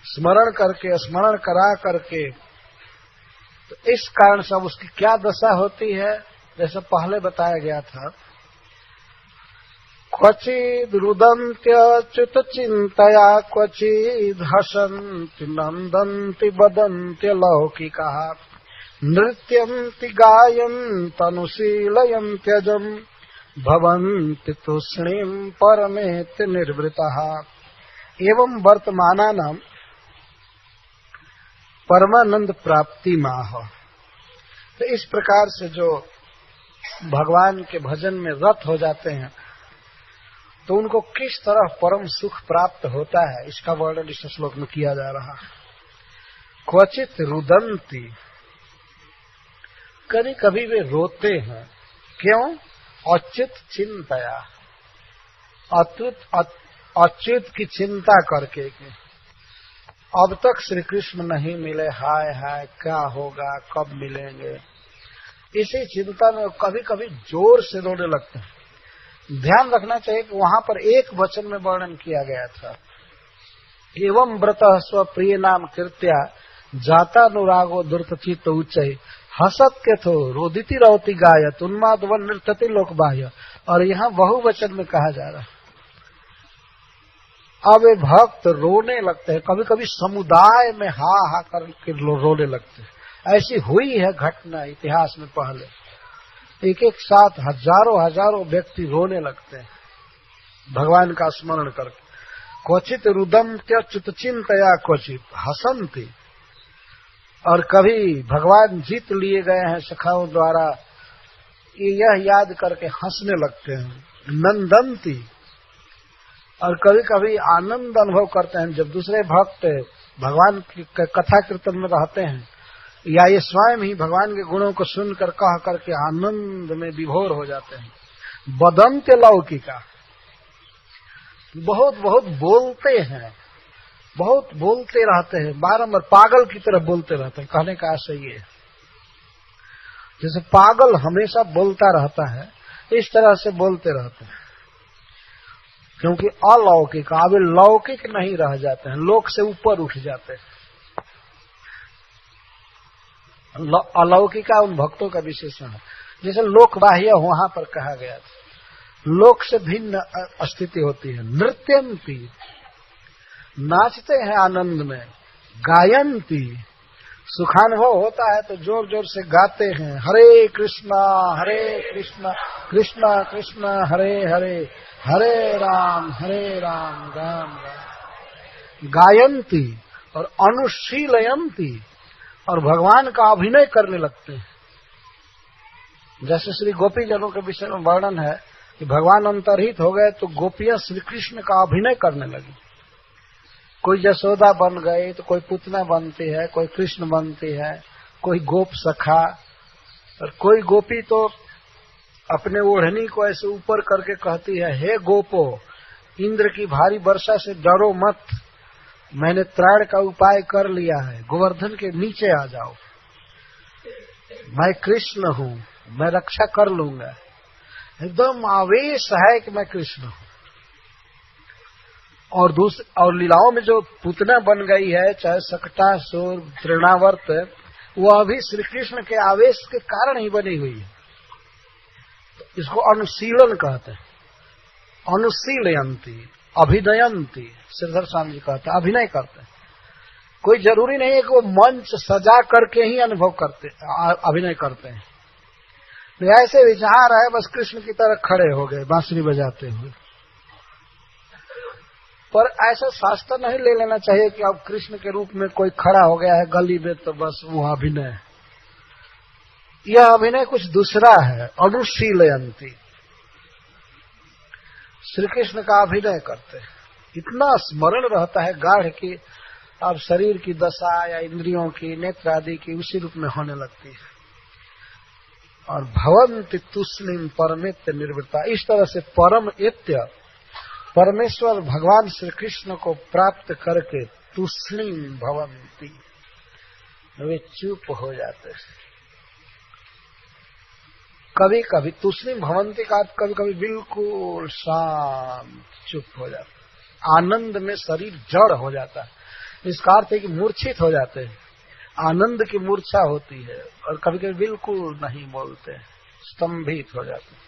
[SPEAKER 1] स्मरण करके, स्मरण करा करके। तो इस कारण से अब उसकी क्या दशा होती है, जैसे पहले बताया गया था। क्वचिद रुदन्त्यच्युत चिंतया, क्वचिद हसन्ति नंदन्ति बदन्त्य लौकिकाः, नृत्यन्ति गायन्तनुशीलयन्त्यजम्, भवन्ति तूष्णीं परमेति निर्वृताः। एवं वर्तमानानां परमानंद प्राप्ति माह। तो इस प्रकार से जो भगवान के भजन में रत हो जाते हैं तो उनको किस तरह परम सुख प्राप्त होता है इसका वर्णन इस श्लोक में किया जा रहा है। क्वचित रुदंती, कभी कभी वे रोते हैं। क्यों? अच्युत चिंतया, अच्युत की चिंता करके कि अब तक श्री कृष्ण नहीं मिले, हाय हाय क्या होगा, कब मिलेंगे, इसी चिंता में कभी कभी जोर से रोने लगते हैं। ध्यान रखना चाहिए कि वहां पर एक वचन में वर्णन किया गया था, एवं व्रतः स्वप्रिय नाम कृत्या जातानुरागो दुर्तचित्त उच्चै हसत के थो रोदिति रौति गायत उन्माद वन नृत्यति लोक बाह्य। और यहाँ बहुवचन में कहा जा रहा है। अब ये भक्त रोने लगते हैं, कभी कभी समुदाय में हा हा करके रोने लगते हैं। ऐसी हुई है घटना इतिहास में पहले, एक एक साथ हजारों व्यक्ति रोने लगते हैं भगवान का स्मरण करके। क्वचित रुदम त्यच्युत चिंतया क्वचित हसंती, और कभी भगवान जीत लिए गए हैं सखाओं द्वारा, यह याद करके हंसने लगते हैं। नंदंती, और कभी कभी आनंद अनुभव करते हैं जब दूसरे भक्त भगवान की कथा कीर्तन में रहते हैं, या ये स्वयं ही भगवान के गुणों को सुनकर कह करके आनंद में विभोर हो जाते हैं। बदंत्य लौकिका, बहुत बहुत बोलते हैं, बहुत बोलते रहते हैं, बारंबार पागल की तरह बोलते रहते हैं। कहने का आशय ये है जैसे पागल हमेशा बोलता रहता है, इस तरह से बोलते रहते हैं, क्योंकि अलौकिक, अब लौकिक नहीं रह जाते हैं, लोक से ऊपर उठ जाते हैं। अलौकिका उन भक्तों का विशेषण है, जैसे लोक बाह्य वहां पर कहा गया था, लोक से भिन्न स्थिति होती है। नृत्यंती, नाचते हैं आनंद में। गायंती, सुखानुभव होता है तो जोर जोर से गाते हैं, हरे कृष्णा कृष्णा कृष्णा हरे हरे, हरे राम राम राम। गायंती और अनुशीलयंती, और भगवान का अभिनय करने लगते हैं। जैसे श्री गोपी जनों के विषय में वर्णन है कि भगवान अंतर्हित हो गए तो गोपियां श्री कृष्ण का अभिनय करने लगी। कोई यशोदा बन गई तो कोई पुतना बनती है, कोई कृष्ण बनती है, कोई गोप सखा, और कोई गोपी तो अपने ओढ़नी को ऐसे ऊपर करके कहती है, हे गोपो, इंद्र की भारी वर्षा से डरो मत, मैंने त्राण का उपाय कर लिया है, गोवर्धन के नीचे आ जाओ, मैं कृष्ण हूँ, मैं रक्षा कर लूंगा। एकदम आवेश है कि मैं कृष्ण हूँ। और लीलाओं में जो पुतना बन गई है, चाहे सकटासुर, तृणावर्त, वो अभी श्री कृष्ण के आवेश के कारण ही बनी हुई है। तो इसको अनुशीलन कहते हैं, अनुशीलयंती, अभिनयंती। श्रीधर स्वामी जी कहते हैं अभिनय करते हैं। कोई जरूरी नहीं है कि वो मंच सजा करके ही अनुभव करते, अभिनय करते हैं। ऐसे विचार है, बस कृष्ण की तरह खड़े हो गए बांसुरी बजाते हुए। पर ऐसा शास्त्र नहीं ले लेना चाहिए कि अब कृष्ण के रूप में कोई खड़ा हो गया है गली में तो बस वो अभिनय है। यह अभिनय कुछ दूसरा है। अनुशीलयंती, श्री कृष्ण का अभिनय करते हैं। इतना स्मरण रहता है गाढ़ की, अब शरीर की दशा या इंद्रियों की, नेत्र आदि की उसी रूप में होने लगती है। और भवन्ति तुष्णिम परमेत्य निर्वृत्ता, इस तरह से परम एत्य परमेश्वर भगवान श्री कृष्ण को प्राप्त करके तुष्णिम भवन्ति, वे चुप हो जाते हैं। कभी कभी तुष्णिम भवन्ति का कभी कभी बिल्कुल शांत चुप हो जाता है। आनंद में शरीर जड़ हो जाता है। इसका अर्थ है कि मूर्छित हो जाते हैं, आनंद की मूर्छा होती है। और कभी कभी बिल्कुल नहीं बोलते, स्तंभित हो जाते हैं।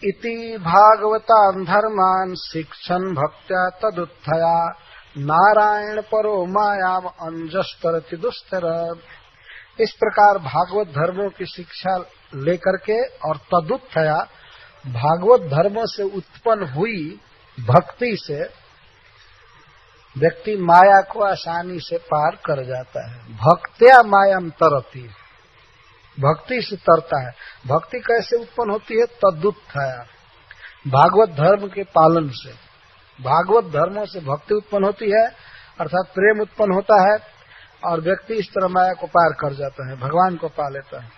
[SPEAKER 1] इति भागवतान् धर्मान् शिक्षन् भक्त्या तदुत्थया नारायण परो मायाम अंजस्तरति दुस्तर। इस प्रकार भागवत धर्मों की शिक्षा लेकर के और तदुत्थया भागवत धर्मों से उत्पन्न हुई भक्ति से व्यक्ति माया को आसानी से पार कर जाता है। भक्त्या मायाम तरति, भक्ति से तरता है। भक्ति कैसे उत्पन्न होती है? तदुत्थाया, भागवत धर्म के पालन से। भागवत धर्मों से भक्ति उत्पन्न होती है, अर्थात प्रेम उत्पन्न होता है और व्यक्ति इस तरह माया को पार कर जाता है, भगवान को पा लेता है।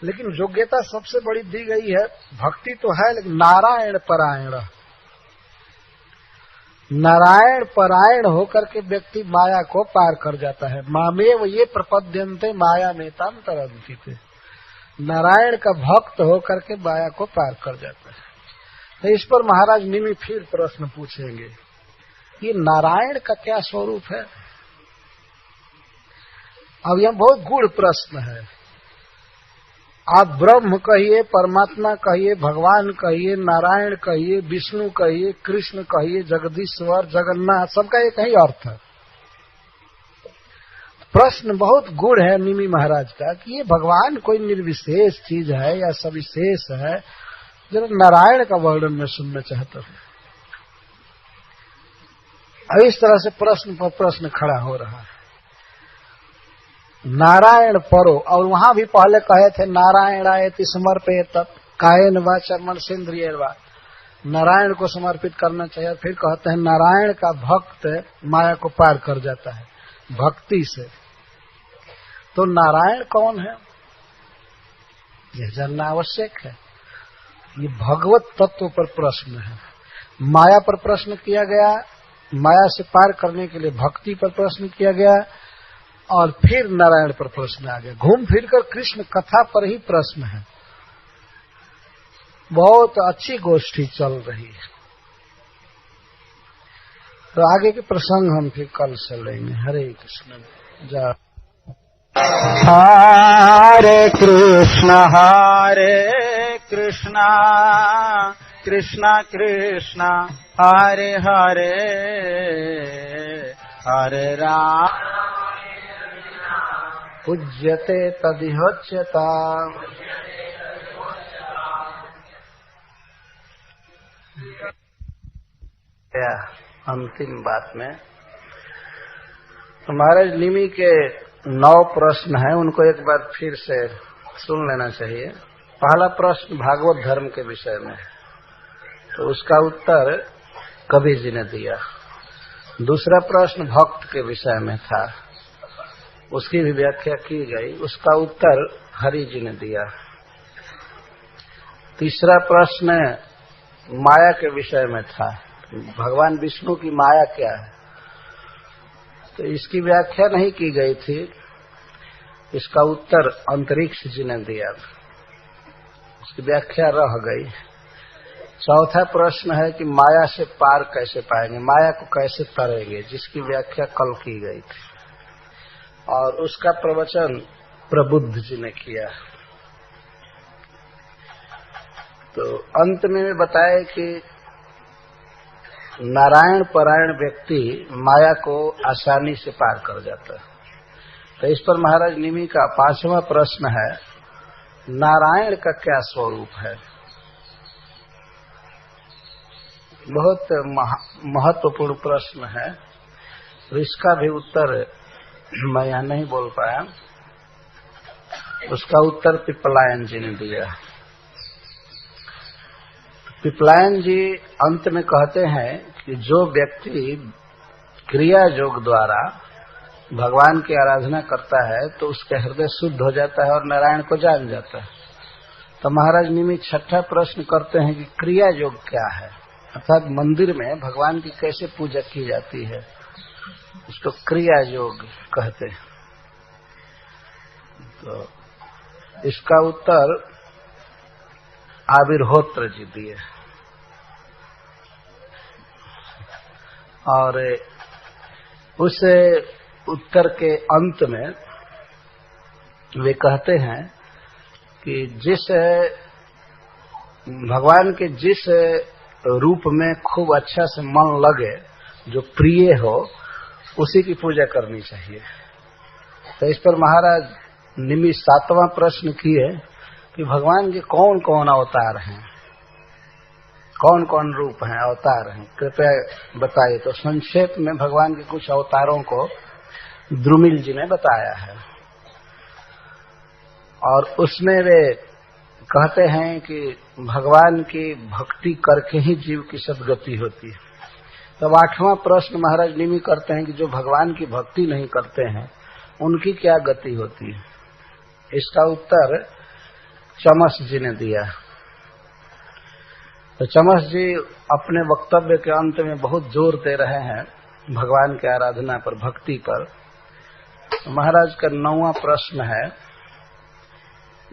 [SPEAKER 1] लेकिन योग्यता सबसे बड़ी दी गई है, भक्ति तो है लेकिन नारायण परायण। नारायण परायण होकर के व्यक्ति माया को पार कर जाता है। मामेव ये प्रपद्यन्ते माया में ताम तरन्ति थे। नारायण का भक्त होकर के माया को पार कर जाता है। तो इस पर महाराज निमि फिर प्रश्न पूछेंगे, ये नारायण का क्या स्वरूप है? अब यह बहुत गूढ़ प्रश्न है। आप ब्रह्म कहिए, परमात्मा कहिए, भगवान कहिए, नारायण कहिए, विष्णु कहिए, कृष्ण कहिए, जगदीश्वर, जगन्नाथ, सबका एक ही अर्थ है। प्रश्न बहुत गूढ़ है निमि महाराज का कि ये भगवान कोई निर्विशेष चीज है या सविशेष है। जरा नारायण का वर्णन मैं सुनना चाहता हूँ। अब इस तरह से प्रश्न पर प्रश्न खड़ा हो रहा है। नारायण परो, और वहां भी पहले कहे थे नारायणायति समर्पयेत कायेन वाचा मनसेन्द्रियैर् वा, नारायण को समर्पित करना चाहिए। फिर कहते हैं नारायण का भक्त माया को पार कर जाता है भक्ति से। तो नारायण कौन है यह जानना आवश्यक है। ये भगवत तत्व पर प्रश्न है। माया पर प्रश्न किया गया, माया से पार करने के लिए भक्ति पर प्रश्न किया गया, और फिर नारायण पर प्रश्न आ गया। घूम फिरकर कृष्ण कथा पर ही प्रश्न है। बहुत अच्छी गोष्ठी चल रही है। तो आगे के प्रसंग हम फिर कल से लेंगे। हरे कृष्ण। जा
[SPEAKER 2] हरे कृष्ण कृष्ण कृष्ण हरे हरे, हरे राम
[SPEAKER 1] पूज्यते तदिहोच्यता। अंतिम बात में महाराज निमि के 9 प्रश्न हैं, उनको एक बार फिर से सुन लेना चाहिए। पहला प्रश्न भागवत धर्म के विषय में, तो उसका उत्तर कबीर जी ने दिया। दूसरा प्रश्न भक्त के विषय में था, उसकी भी व्याख्या की गई, उसका उत्तर हरि जी ने दिया। तीसरा प्रश्न माया के विषय में था, भगवान विष्णु की माया क्या है, तो इसकी व्याख्या नहीं की गई थी, इसका उत्तर अंतरिक्ष जी ने दिया, उसकी व्याख्या रह गई। चौथा प्रश्न है कि माया से पार कैसे पाएंगे, माया को कैसे तरेंगे, जिसकी व्याख्या कल की गई थी, और उसका प्रवचन प्रबुद्ध जी ने किया। तो अंत में बताया कि नारायण परायण व्यक्ति माया को आसानी से पार कर जाता है। तो इस पर महाराज निमि का 5वां प्रश्न है, नारायण का क्या स्वरूप है। बहुत महत्वपूर्ण प्रश्न है, तो इसका भी उत्तर मैं यहां नहीं बोल पाया, उसका उत्तर पिपलायन जी ने दिया। पिपलायन जी अंत में कहते हैं कि जो व्यक्ति क्रिया योग द्वारा भगवान की आराधना करता है तो उसका हृदय शुद्ध हो जाता है और नारायण को जान जाता है। तो महाराज निमि 6ठा प्रश्न करते हैं कि क्रिया योग क्या है, अर्थात मंदिर में भगवान की कैसे पूजा की जाती है, उसको क्रिया योग कहते हैं। तो इसका उत्तर आविर्होत्र जी दिए, और उस उत्तर के अंत में वे कहते हैं कि जिस भगवान के जिस रूप में खूब अच्छा से मन लगे, जो प्रिय हो, उसी की पूजा करनी चाहिए। तो इस पर महाराज निमि 7वां प्रश्न किए कि भगवान के कौन कौन अवतार हैं, कौन कौन रूप हैं, अवतार हैं, कृपया बताइए। तो संक्षेप में भगवान के कुछ अवतारों को द्रुमिल जी ने बताया है। और उसमें वे कहते हैं कि भगवान की भक्ति करके ही जीव की सदगति होती है। तब 8वां प्रश्न महाराज निमी करते हैं कि जो भगवान की भक्ति नहीं करते हैं उनकी क्या गति होती है। इसका उत्तर चमस जी ने दिया। तो चमस जी अपने वक्तव्य के अंत में बहुत जोर दे रहे हैं भगवान की आराधना पर, भक्ति पर। तो महाराज का 9वां प्रश्न है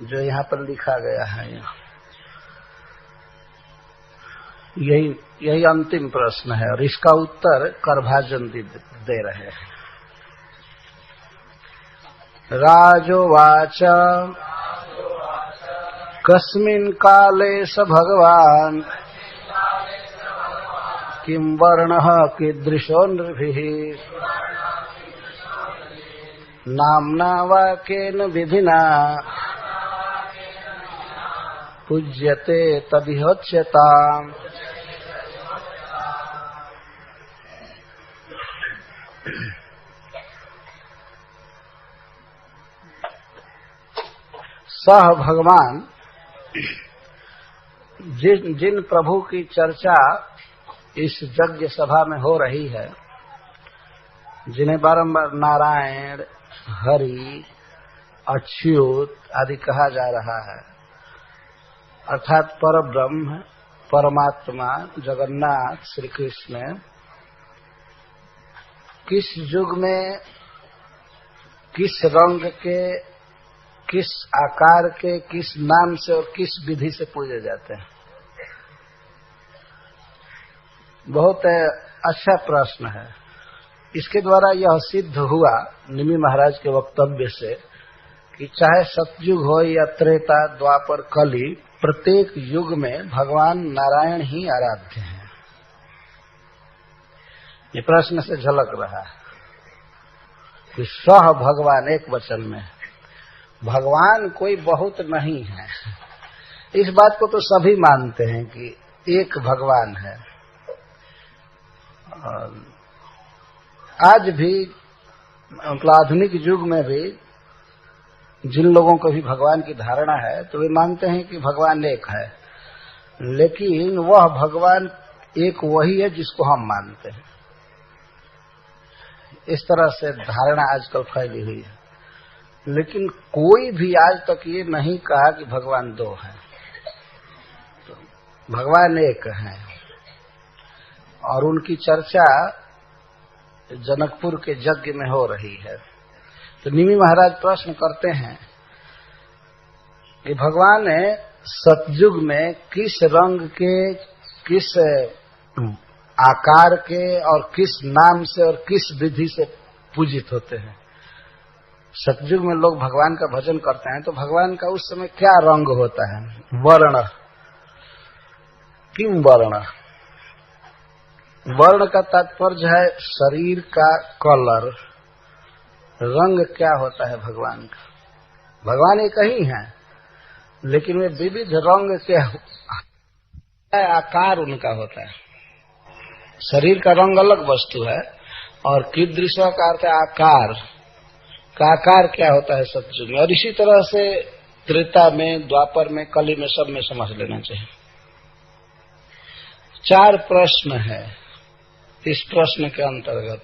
[SPEAKER 1] जो यहाँ पर लिखा गया है। यही अंतिम प्रश्न है और इसका उत्तर करभाजन दे रहे हैं। राजोवाच कस्मिन् काले स भगवान् किं वर्णः कीदृशो नृभिः नाम्ना वा केन विधिना पूज्यते तदिहोच्यताम्। सह भगवान जिन प्रभु की चर्चा इस यज्ञ सभा में हो रही है, जिन्हें बारंबार नारायण, हरि, अच्युत आदि कहा जा रहा है, अर्थात परब्रह्म, परमात्मा, जगन्नाथ श्री कृष्ण किस युग में, किस रंग के, किस आकार के, किस नाम से और किस विधि से पूजे जाते हैं। बहुत अच्छा प्रश्न है। इसके द्वारा यह सिद्ध हुआ निमि महाराज के वक्तव्य से कि चाहे सतयुग हो या त्रेता, द्वापर, कली, प्रत्येक युग में भगवान नारायण ही आराध्य हैं। ये प्रश्न से झलक रहा है कि सह भगवान एक वचन में, भगवान कोई बहुत नहीं है। इस बात को तो सभी मानते हैं कि एक भगवान है। आज भी मतलब आधुनिक युग में भी जिन लोगों को भी भगवान की धारणा है तो वे मानते हैं कि भगवान एक है, लेकिन वह भगवान एक वही है जिसको हम मानते हैं। इस तरह से धारणा आजकल फैली हुई है, लेकिन कोई भी आज तक ये नहीं कहा कि भगवान दो हैं। तो भगवान एक हैं और उनकी चर्चा जनकपुर के यज्ञ में हो रही है। तो निमि महाराज प्रश्न करते हैं कि भगवान सतयुग में किस रंग के, किस आकार के और किस नाम से और किस विधि से पूजित होते हैं। सतयुग में लोग भगवान का भजन करते हैं तो भगवान का उस समय क्या रंग होता है? वर्ण। किम वर्ण? वर्ण का तात्पर्य है शरीर का कलर। रंग क्या होता है भगवान का? भगवान एक ही है, लेकिन वे विविध रंग के आकार उनका होता है। शरीर का रंग अलग वस्तु है और कीदृश का अर्थ आकार का, आकार क्या होता है सतयुग में। और इसी तरह से त्रेता में, द्वापर में, कली में, सब में समझ लेना चाहिए। 4 प्रश्न है इस प्रश्न के अंतर्गत।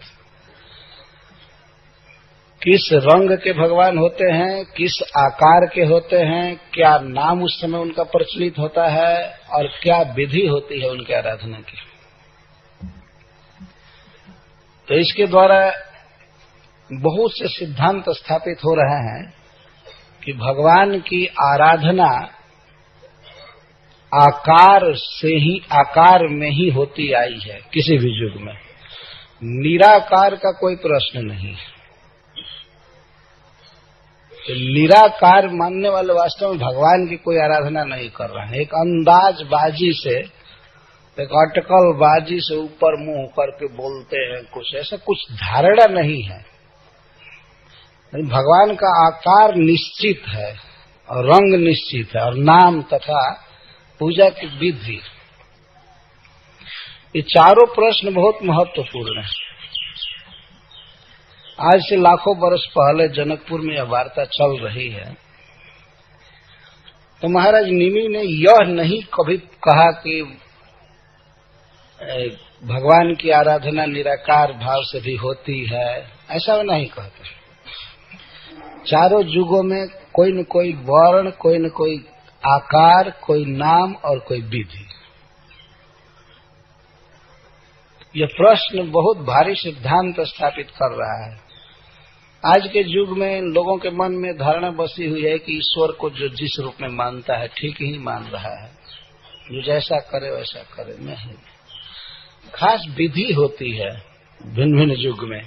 [SPEAKER 1] किस रंग के भगवान होते हैं, किस आकार के होते हैं, क्या नाम उस समय उनका प्रचलित होता है और क्या विधि होती है उनकी आराधना की। तो इसके द्वारा बहुत से सिद्धांत स्थापित हो रहे हैं कि भगवान की आराधना आकार से ही, आकार में ही होती आई है किसी भी युग में। निराकार का कोई प्रश्न नहीं। तो निराकार मानने वाले वास्तव में भगवान की कोई आराधना नहीं कर रहे हैं। एक अंदाजबाजी से, एक अटकलबाजी से ऊपर मुंह करके बोलते हैं कुछ, ऐसा कुछ धारणा नहीं है। भगवान का आकार निश्चित है और रंग निश्चित है और नाम तथा पूजा की विधि। ये चारों प्रश्न बहुत महत्वपूर्ण है। आज से लाखों वर्ष पहले जनकपुर में यह वार्ता चल रही है तो महाराज निमि ने यह नहीं कभी कहा कि भगवान की आराधना निराकार भाव से भी होती है, ऐसा वो नहीं कहते। चारों युगों में कोई न कोई वर्ण, कोई न कोई आकार, कोई नाम और कोई विधि। यह प्रश्न बहुत भारी सिद्धांत स्थापित कर रहा है। आज के युग में लोगों के मन में धारणा बसी हुई है कि ईश्वर को जो जिस रूप में मानता है ठीक ही मान रहा है, जो जैसा करे वैसा करे। नहीं, खास विधि होती है भिन्न भिन्न युग में।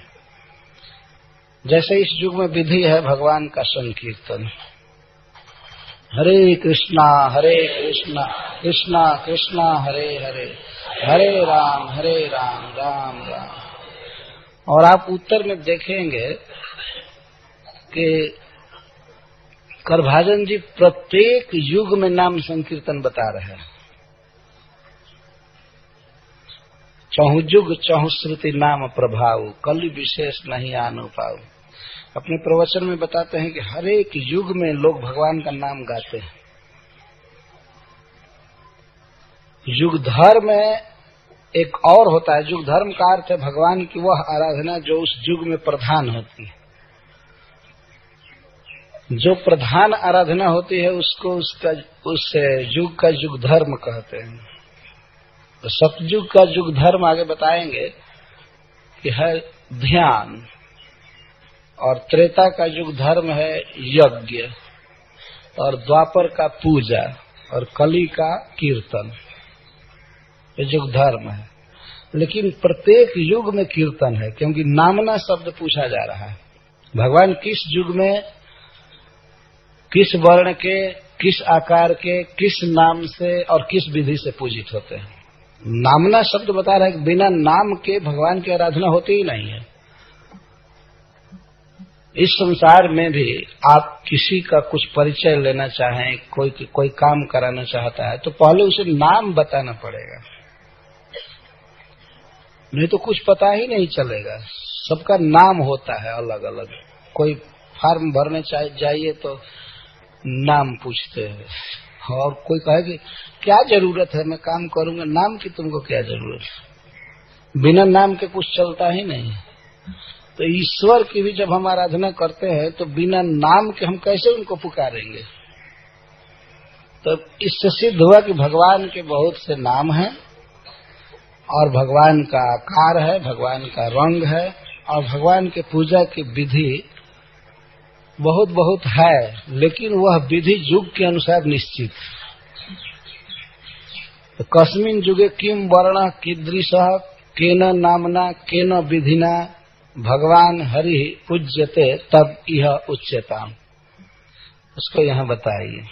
[SPEAKER 1] जैसे इस युग में विधि है भगवान का संकीर्तन, हरे कृष्णा कृष्णा कृष्णा हरे हरे, हरे राम राम राम। और आप उत्तर में देखेंगे कि करभाजन जी प्रत्येक युग में नाम संकीर्तन बता रहे हैं। चहुजुग चहुश्रुति नाम प्रभाव, कलि विशेष नहीं आनु पाऊ। अपने प्रवचन में बताते हैं कि हर एक युग में लोग भगवान का नाम गाते हैं। युग धर्म में एक और होता है। युग धर्म का अर्थ है भगवान की वह आराधना जो उस युग में प्रधान होती है। जो प्रधान आराधना होती है उसको उस युग का युग धर्म कहते हैं। तो सतयुग का युग धर्म आगे बताएंगे कि है ध्यान, और त्रेता का युग धर्म है यज्ञ, और द्वापर का पूजा, और कली का कीर्तन। ये युग धर्म है। लेकिन प्रत्येक युग में कीर्तन है, क्योंकि नामना शब्द पूछा जा रहा है। भगवान किस युग में, किस वर्ण के, किस आकार के, किस नाम से और किस विधि से पूजित होते हैं। नामना शब्द बता रहा है कि बिना नाम के भगवान की आराधना होती ही नहीं है। इस संसार में भी आप किसी का कुछ परिचय लेना चाहें, कोई काम कराना चाहता है तो पहले उसे नाम बताना पड़ेगा, नहीं तो कुछ पता ही नहीं चलेगा। सबका नाम होता है अलग अलग। कोई फॉर्म भरने जाइए तो नाम पूछते हैं, और कोई कहे कि क्या जरूरत है, मैं काम करूंगा, नाम की तुमको क्या जरूरत है। बिना नाम के कुछ चलता ही नहीं। तो ईश्वर की भी जब हम आराधना करते हैं तो बिना नाम के हम कैसे उनको पुकारेंगे। तो इससे सिद्ध हुआ कि भगवान के बहुत से नाम हैं, और भगवान का आकार है, भगवान का रंग है, और भगवान के पूजा की विधि बहुत बहुत है। लेकिन वह विधि युग के अनुसार निश्चित। तो कस्मिन युगे किम वर्ण कीदृशः केन नामना केन विधिना भगवान हरि पूज्यते तब यह उच्यताम। उसको यहाँ बताइए।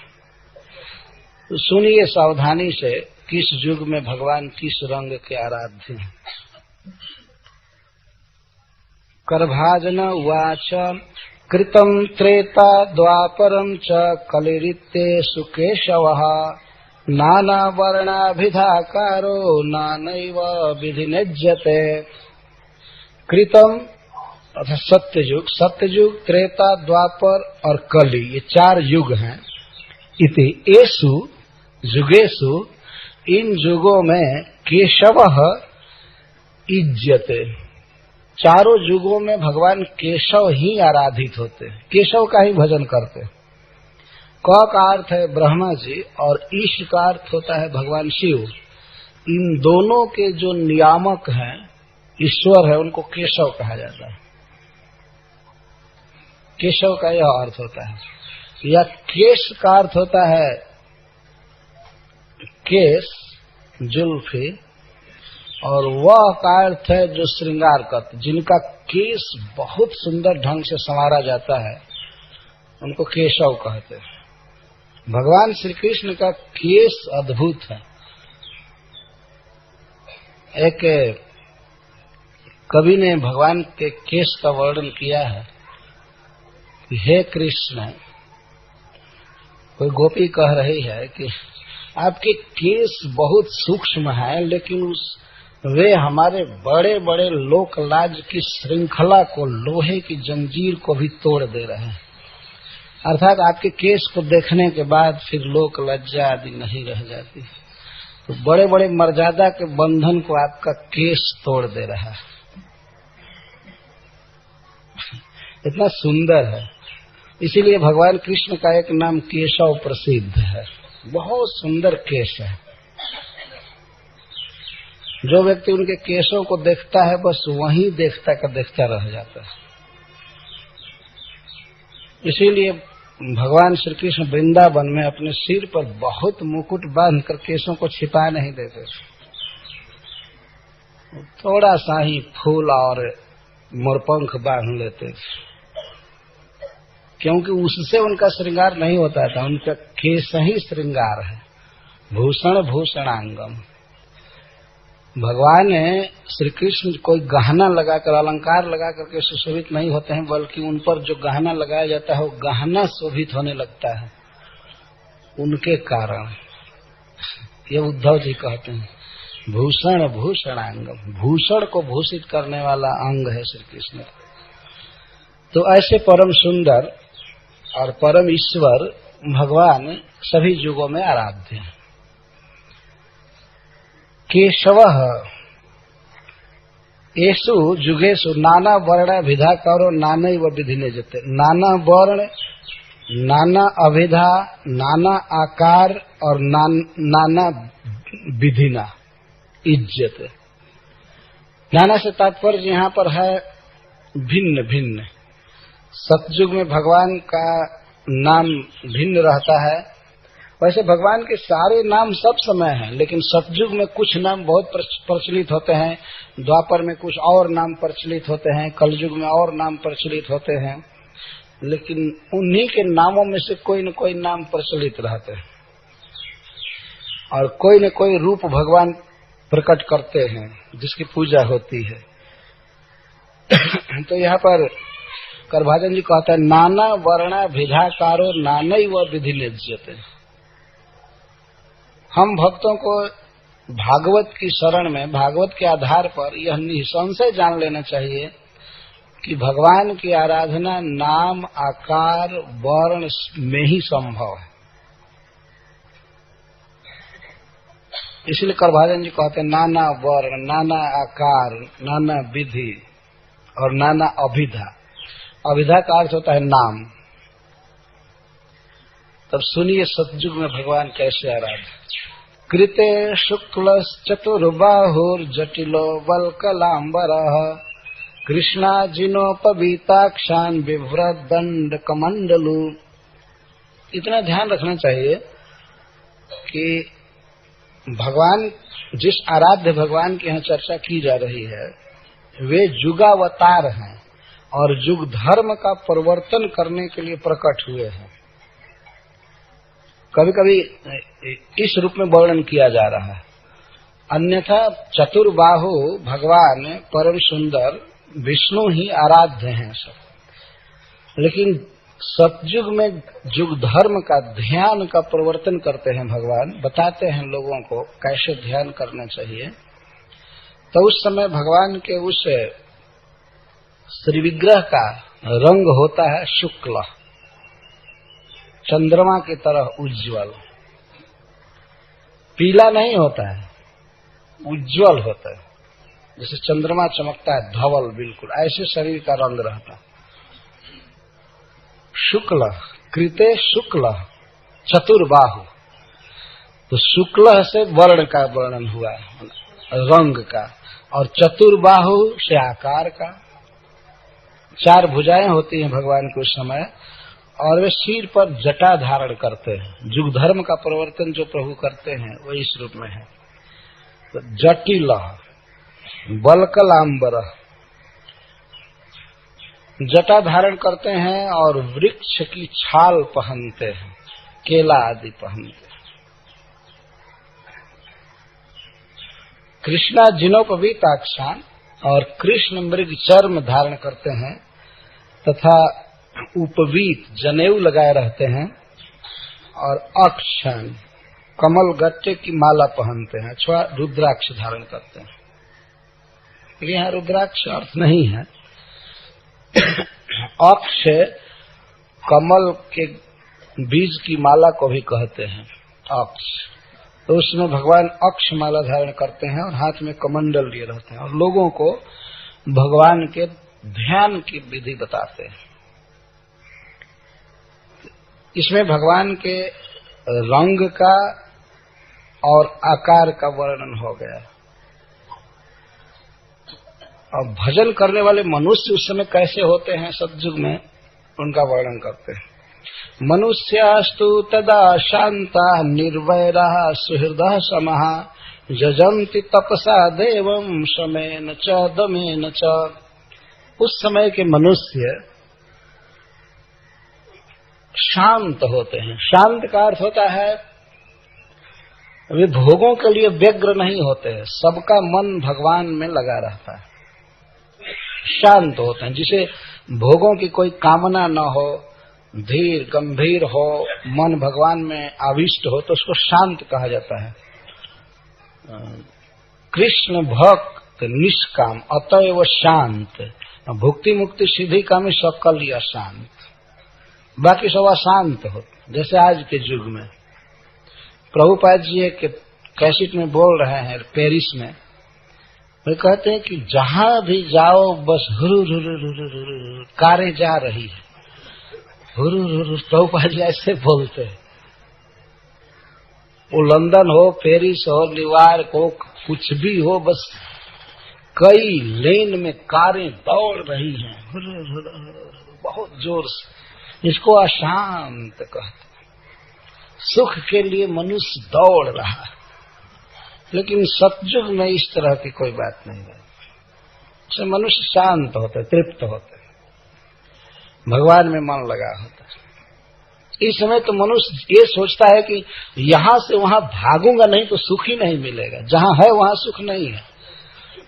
[SPEAKER 1] तो सुनिए सावधानी से, किस युग में भगवान किस रंग के आराध्य हैं। करभाजन उवाच कृतं त्रेता द्वापरं च कलिरित्येषु केशवः नाना वर्णाभिधाकारो नानैव विधिनिज्यते। कृतम अर्थात सत्ययुग, त्रेता, द्वापर और कली, ये 4 युग हैं। इति एषु युगेषु, इन युगों में केशवः इज्यते, चारों युगों में भगवान केशव ही आराधित होते हैं, केशव का ही भजन करते हैं। क का अर्थ है ब्रह्मा जी, और ईश का अर्थ होता है भगवान शिव। इन दोनों के जो नियामक हैं, ईश्वर है, उनको केशव कहा जाता है। केशव का यह अर्थ होता है। या केश का अर्थ होता है केश, जुल्फी, और वह का अर्थ है जो श्रृंगार करते, जिनका केश बहुत सुंदर ढंग से संवारा जाता है, उनको केशव कहते हैं। भगवान श्री कृष्ण का केश अद्भुत है। एक कवि ने भगवान के केश का वर्णन किया है कि हे कृष्ण, कोई गोपी कह रही है कि आपके केश बहुत सूक्ष्म हैं, लेकिन वे हमारे बड़े बड़े लोकलाज की श्रृंखला को, लोहे की जंजीर को भी तोड़ दे रहे हैं। अर्थात आपके केश को देखने के बाद फिर लोक लज्जा आदि नहीं रह जाती। तो बड़े बड़े मर्यादा के बंधन को आपका केश तोड़ दे रहा है। इतना सुंदर है। इसीलिए भगवान कृष्ण का एक नाम केशव प्रसिद्ध है। बहुत सुंदर केश है। जो व्यक्ति उनके केशों को देखता है बस वहीं देखता का देखता रह जाता है। इसीलिए भगवान श्री कृष्ण वृंदावन में अपने सिर पर बहुत मुकुट बांधकर केशों को छिपा नहीं देते। थोड़ा सा ही फूल और मोरपंख बांध लेते, क्योंकि उससे उनका श्रृंगार नहीं होता था। उनका केश ही श्रृंगार है। भूषण भूषणांगम। भगवान श्री कृष्ण कोई गहना लगाकर अलंकार लगा करके सुशोभित नहीं होते हैं, बल्कि उन पर जो गहना लगाया जाता है वो गहना शोभित होने लगता है उनके कारण। ये उद्धव जी कहते हैं भूषण भूषणांगम। भूषण को भूषित करने वाला अंग है श्री कृष्ण। तो ऐसे परम सुंदर और परम ईश्वर भगवान सभी युगों में आराध्य हैं। केशवः येषु जुगेषु नाना वर्ण विधा करो नानैव विधिने जते। नाना वर्ण, नाना अभिधा, नाना आकार और नाना विधिना इज्जत। नाना से तात्पर्य यहाँ पर है भिन्न भिन्न। सतयुग में भगवान का नाम भिन्न रहता है। वैसे भगवान के सारे नाम सब समय हैं, लेकिन सतयुग में कुछ नाम बहुत प्रचलित होते हैं, द्वापर में कुछ और नाम प्रचलित होते हैं, कलयुग में और नाम प्रचलित होते हैं, लेकिन उन्हीं के नामों में से कोई न कोई नाम प्रचलित रहते हैं और कोई न कोई रूप भगवान प्रकट करते हैं जिसकी पूजा होती है। तो यहाँ पर करभाजन जी कहता है नाना वर्णा विधाकारो नानैव विधि निज्यते। हम भक्तों को भागवत की शरण में, भागवत के आधार पर यह निसंशय जान लेना चाहिए कि भगवान की आराधना नाम, आकार, वर्ण में ही संभव है। इसलिए करभाजन जी कहते हैं नाना वर्ण, नाना आकार, नाना विधि और नाना अभिधा। अभिधा का अर्थ होता है नाम। तब सुनिए सतयुग में भगवान कैसे आराध्य। कृते शुक्ल चतुर्बाहुर जटिलो वल्कलांबरः कृष्णाजिनोपवीताक्षान विव्रत दंड कमंडलु। इतना ध्यान रखना चाहिए कि भगवान, जिस आराध्य भगवान की यहाँ चर्चा की जा रही है, वे युगावतार हैं और युग धर्म का परिवर्तन करने के लिए प्रकट हुए हैं। कभी कभी इस रूप में वर्णन किया जा रहा है, अन्यथा चतुर्बाहु भगवान परम सुंदर विष्णु ही आराध्य हैं सब। लेकिन सतयुग में युग धर्म का ध्यान का परिवर्तन करते हैं भगवान, बताते हैं लोगों को कैसे ध्यान करना चाहिए। तो उस समय भगवान के उस श्री विग्रह का रंग होता है शुक्ल, चंद्रमा की तरह उज्ज्वल। पीला नहीं होता है, उज्ज्वल होता है, जैसे चंद्रमा चमकता है, धवल बिल्कुल ऐसे शरीर का रंग रहता। शुक्ल, कृते शुक्ल चतुर्बाहु। तो शुक्ल से वर्ण का वर्णन हुआ, रंग का, और चतुर्बाहु से आकार का। 4 भुजाएं होती हैं भगवान के उस समय, और वे सिर पर जटा धारण करते हैं। युग धर्म का परिवर्तन जो प्रभु करते हैं वो इस रूप में है। तो जटिल बलकलांबर, जटा धारण करते हैं और वृक्ष की छाल पहनते हैं, केला आदि पहनते हैं। कृष्णा जिनोपवीताक्षान, और कृष्ण मृग चर्म धारण करते हैं तथा उपवीत जनेऊ लगाए रहते हैं, और अक्षण कमल गट्टे की माला पहनते हैं, अथवा रुद्राक्ष धारण करते हैं। लेकिन यहाँ रुद्राक्ष अर्थ नहीं है। अक्ष कमल के बीज की माला को भी कहते हैं अक्ष। तो उसमें भगवान अक्ष माला धारण करते हैं और हाथ में कमंडल लिए रहते हैं और लोगों को भगवान के ध्यान की विधि बताते हैं। इसमें भगवान के रंग का और आकार का वर्णन हो गया। और भजन करने वाले मनुष्य उस समय कैसे होते हैं सतयुग में, उनका वर्णन करते हैं। मनुष्यास्तु तदा शांता निर्वैरा सुहृदः समः जजन्ति तपसा देवं शमेन च दमेन च। उस समय के मनुष्य शांत होते हैं। शांत का अर्थ होता है वे भोगों के लिए व्यग्र नहीं होते हैं, सबका मन भगवान में लगा रहता है। शांत होते हैं, जिसे भोगों की कोई कामना न हो, धीर गंभीर हो, मन भगवान में आविष्ट हो, तो उसको शांत कहा जाता है। कृष्ण भक्त निष्काम अतएव शांत, भुक्ति मुक्ति सीधी कामी सकल या शांत, बाकी सब अशांत होते। जैसे आज के युग में प्रभुपाद जी एक कैसेट में बोल रहे हैं पेरिस में, वे कहते हैं कि जहां भी जाओ बस हुरु कारें जा रही है, हुरु। प्रभुपाद जी ऐसे बोलते हैं। वो लंदन हो, पेरिस हो, न्यूयॉर्क हो, कुछ भी हो, बस कई लेन में कारें दौड़ रही हैं बहुत जोर से। इसको अशांत कहते हैं। सुख के लिए मनुष्य दौड़ रहा है, लेकिन सतयुग में इस तरह की कोई बात नहीं है। इससे मनुष्य शांत होते, तृप्त होते, भगवान में मन लगा होता है। इस समय तो मनुष्य ये सोचता है कि यहां से वहां भागूंगा नहीं तो सुख ही नहीं मिलेगा, जहां है वहां सुख नहीं है,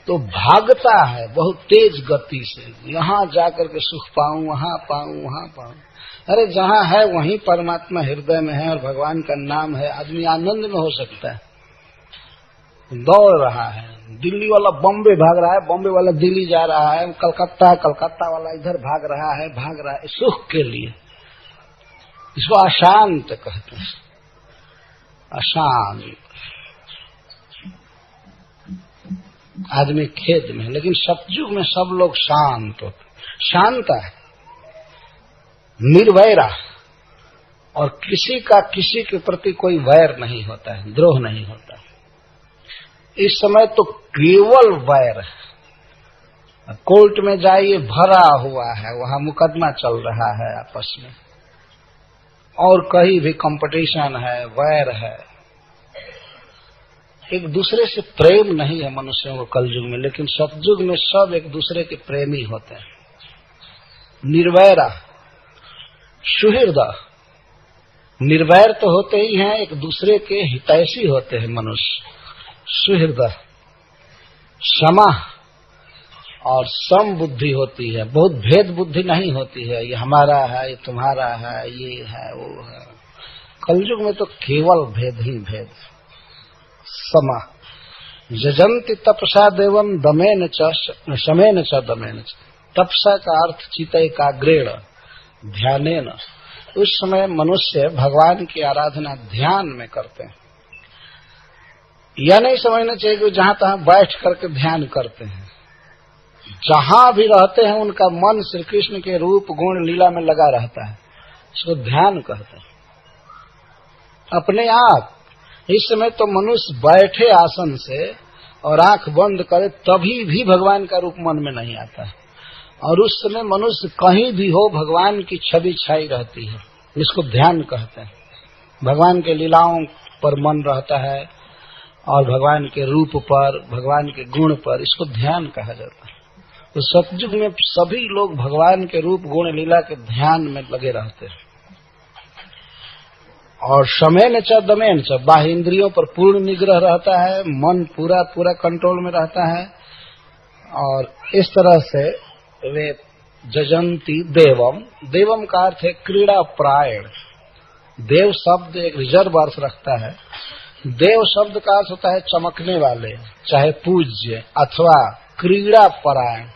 [SPEAKER 1] तो भागता है बहुत तेज गति से, यहां जाकर के सुख पाऊं, वहां पाऊं, वहां पाऊं। अरे जहां है वहीं परमात्मा हृदय में है और भगवान का नाम है, आदमी आनंद में हो सकता है। दौड़ रहा है, दिल्ली वाला बॉम्बे भाग रहा है, बॉम्बे वाला दिल्ली जा रहा है, कलकत्ता वाला इधर भाग रहा है सुख के लिए। इसको अशांत कहते हैं, अशांत आदमी खेद में। लेकिन सतयुग में सब लोग शांत होते, शांत है, निर्वैरा, और किसी का किसी के प्रति कोई वैर नहीं होता है, द्रोह नहीं होता। इस समय तो केवल वैर है। कोर्ट में जाइए, भरा हुआ है, वहां मुकदमा चल रहा है आपस में, और कहीं भी कंपटीशन है, वैर है। एक दूसरे से प्रेम नहीं है मनुष्यों को कलयुग में, लेकिन सतयुग में सब एक दूसरे के प्रेमी होते हैं। निर्वैरा, सुहृद, निर्वैर तो होते ही हैं, एक दूसरे के हितैषी होते हैं मनुष्य। सुहृद, क्षमा और सम बुद्धि होती है, बहुत भेद बुद्धि नहीं होती है, ये हमारा है, ये तुम्हारा है, ये है, वो है। कलयुग में तो केवल भेद ही भेद। समा, जजंति तपसा देवम दमेन च शमेन च दमेन च। तपसा का अर्थ चित्त एकाग्रेण ध्यानेन। उस समय मनुष्य भगवान की आराधना ध्यान में करते हैं। यह नहीं समझना चाहिए कि जहां तहां बैठ करके ध्यान करते हैं। जहां भी रहते हैं उनका मन श्री कृष्ण के रूप गुण लीला में लगा रहता है, इसको ध्यान कहते हैं। अपने आप इस समय तो मनुष्य बैठे आसन से और आंख बंद करे तभी भी भगवान का रूप मन में नहीं आता है, और उस समय मनुष्य कहीं भी हो भगवान की छवि छाई रहती है, इसको ध्यान कहते हैं। भगवान के लीलाओं पर मन रहता है और भगवान के रूप पर, भगवान के गुण पर, इसको ध्यान कहा जाता है। तो सतयुग में सभी लोग भगवान के रूप गुण लीला के ध्यान में लगे रहते हैं। और शमेन च दमेन च, बाह्य इंद्रियों पर पूर्ण निग्रह रहता है, मन पूरा पूरा कंट्रोल में रहता है। और इस तरह से वे जजंती देवम, देवम का अर्थ है क्रीड़ा प्रायण। देव शब्द एक रिजर्व अर्थ रखता है। देव शब्द का अर्थ होता है चमकने वाले, चाहे पूज्य अथवा क्रीड़ा परायण।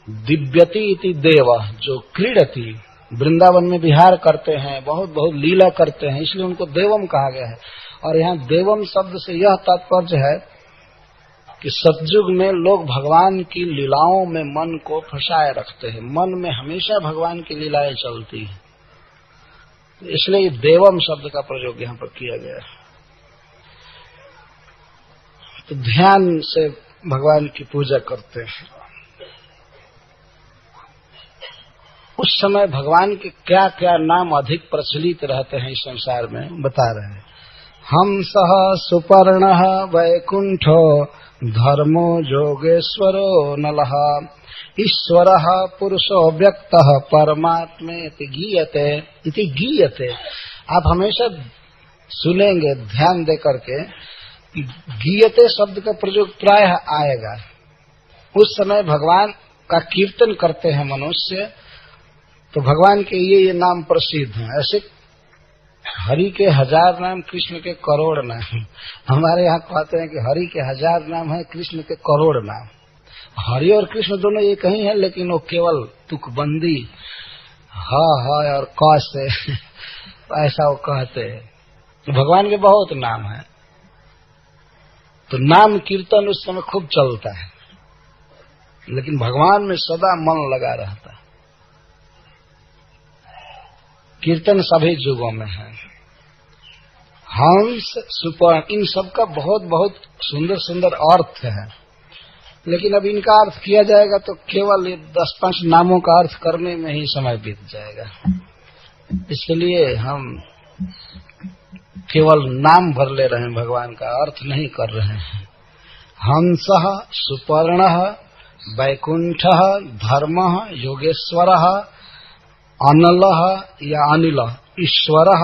[SPEAKER 1] दिव्यति इति देव, जो क्रीडति वृंदावन में विहार करते हैं, बहुत बहुत लीला करते हैं, इसलिए उनको देवम कहा गया है। और यहाँ देवम शब्द से यह तात्पर्य है कि सतयुग में लोग भगवान की लीलाओं में मन को फंसाए रखते हैं, मन में हमेशा भगवान की लीलाएं चलती हैं, इसलिए देवम शब्द का प्रयोग यहाँ पर किया गया है। तो ध्यान से भगवान की पूजा करते हैं। उस समय भगवान के क्या क्या नाम अधिक प्रचलित रहते हैं इस संसार में बता रहे हैं। हंसः सुपर्णः वैकुंठो धर्मो जोगेश्वरो नलः ईश्वरः पुरुषो व्यक्तः परमात्मेति गीयते इति गीयते। आप हमेशा सुनेंगे ध्यान दे करके कि गीयते शब्द का प्रयोग प्रायः आएगा। उस समय भगवान का कीर्तन करते हैं मनुष्य, तो भगवान के ये नाम प्रसिद्ध हैं। ऐसे हरि के 1000 नाम, कृष्ण के करोड़ नाम। हमारे यहाँ कहते हैं कि हरि के 1000 नाम है, कृष्ण के करोड़ नाम। हरि और कृष्ण दोनों एक ही हैं, लेकिन वो केवल तुकबंदी हा और क से ऐसा वो कहते हैं। तो भगवान के बहुत नाम है, तो नाम कीर्तन उस समय खूब चलता है, लेकिन भगवान में सदा मन लगा रहता है। कीर्तन सभी युगों में है। हंस सुपर्ण, इन सब का बहुत बहुत सुंदर सुंदर अर्थ है, लेकिन अब इनका अर्थ किया जाएगा तो केवल 10-5 नामों का अर्थ करने में ही समय बीत जाएगा। इसलिए हम केवल नाम भर ले रहे हैं, भगवान का अर्थ नहीं कर रहे हैं। हंसः सुपर्णः वैकुंठः धर्मः योगेश्वरः अनलः या अनिल ईश्वरः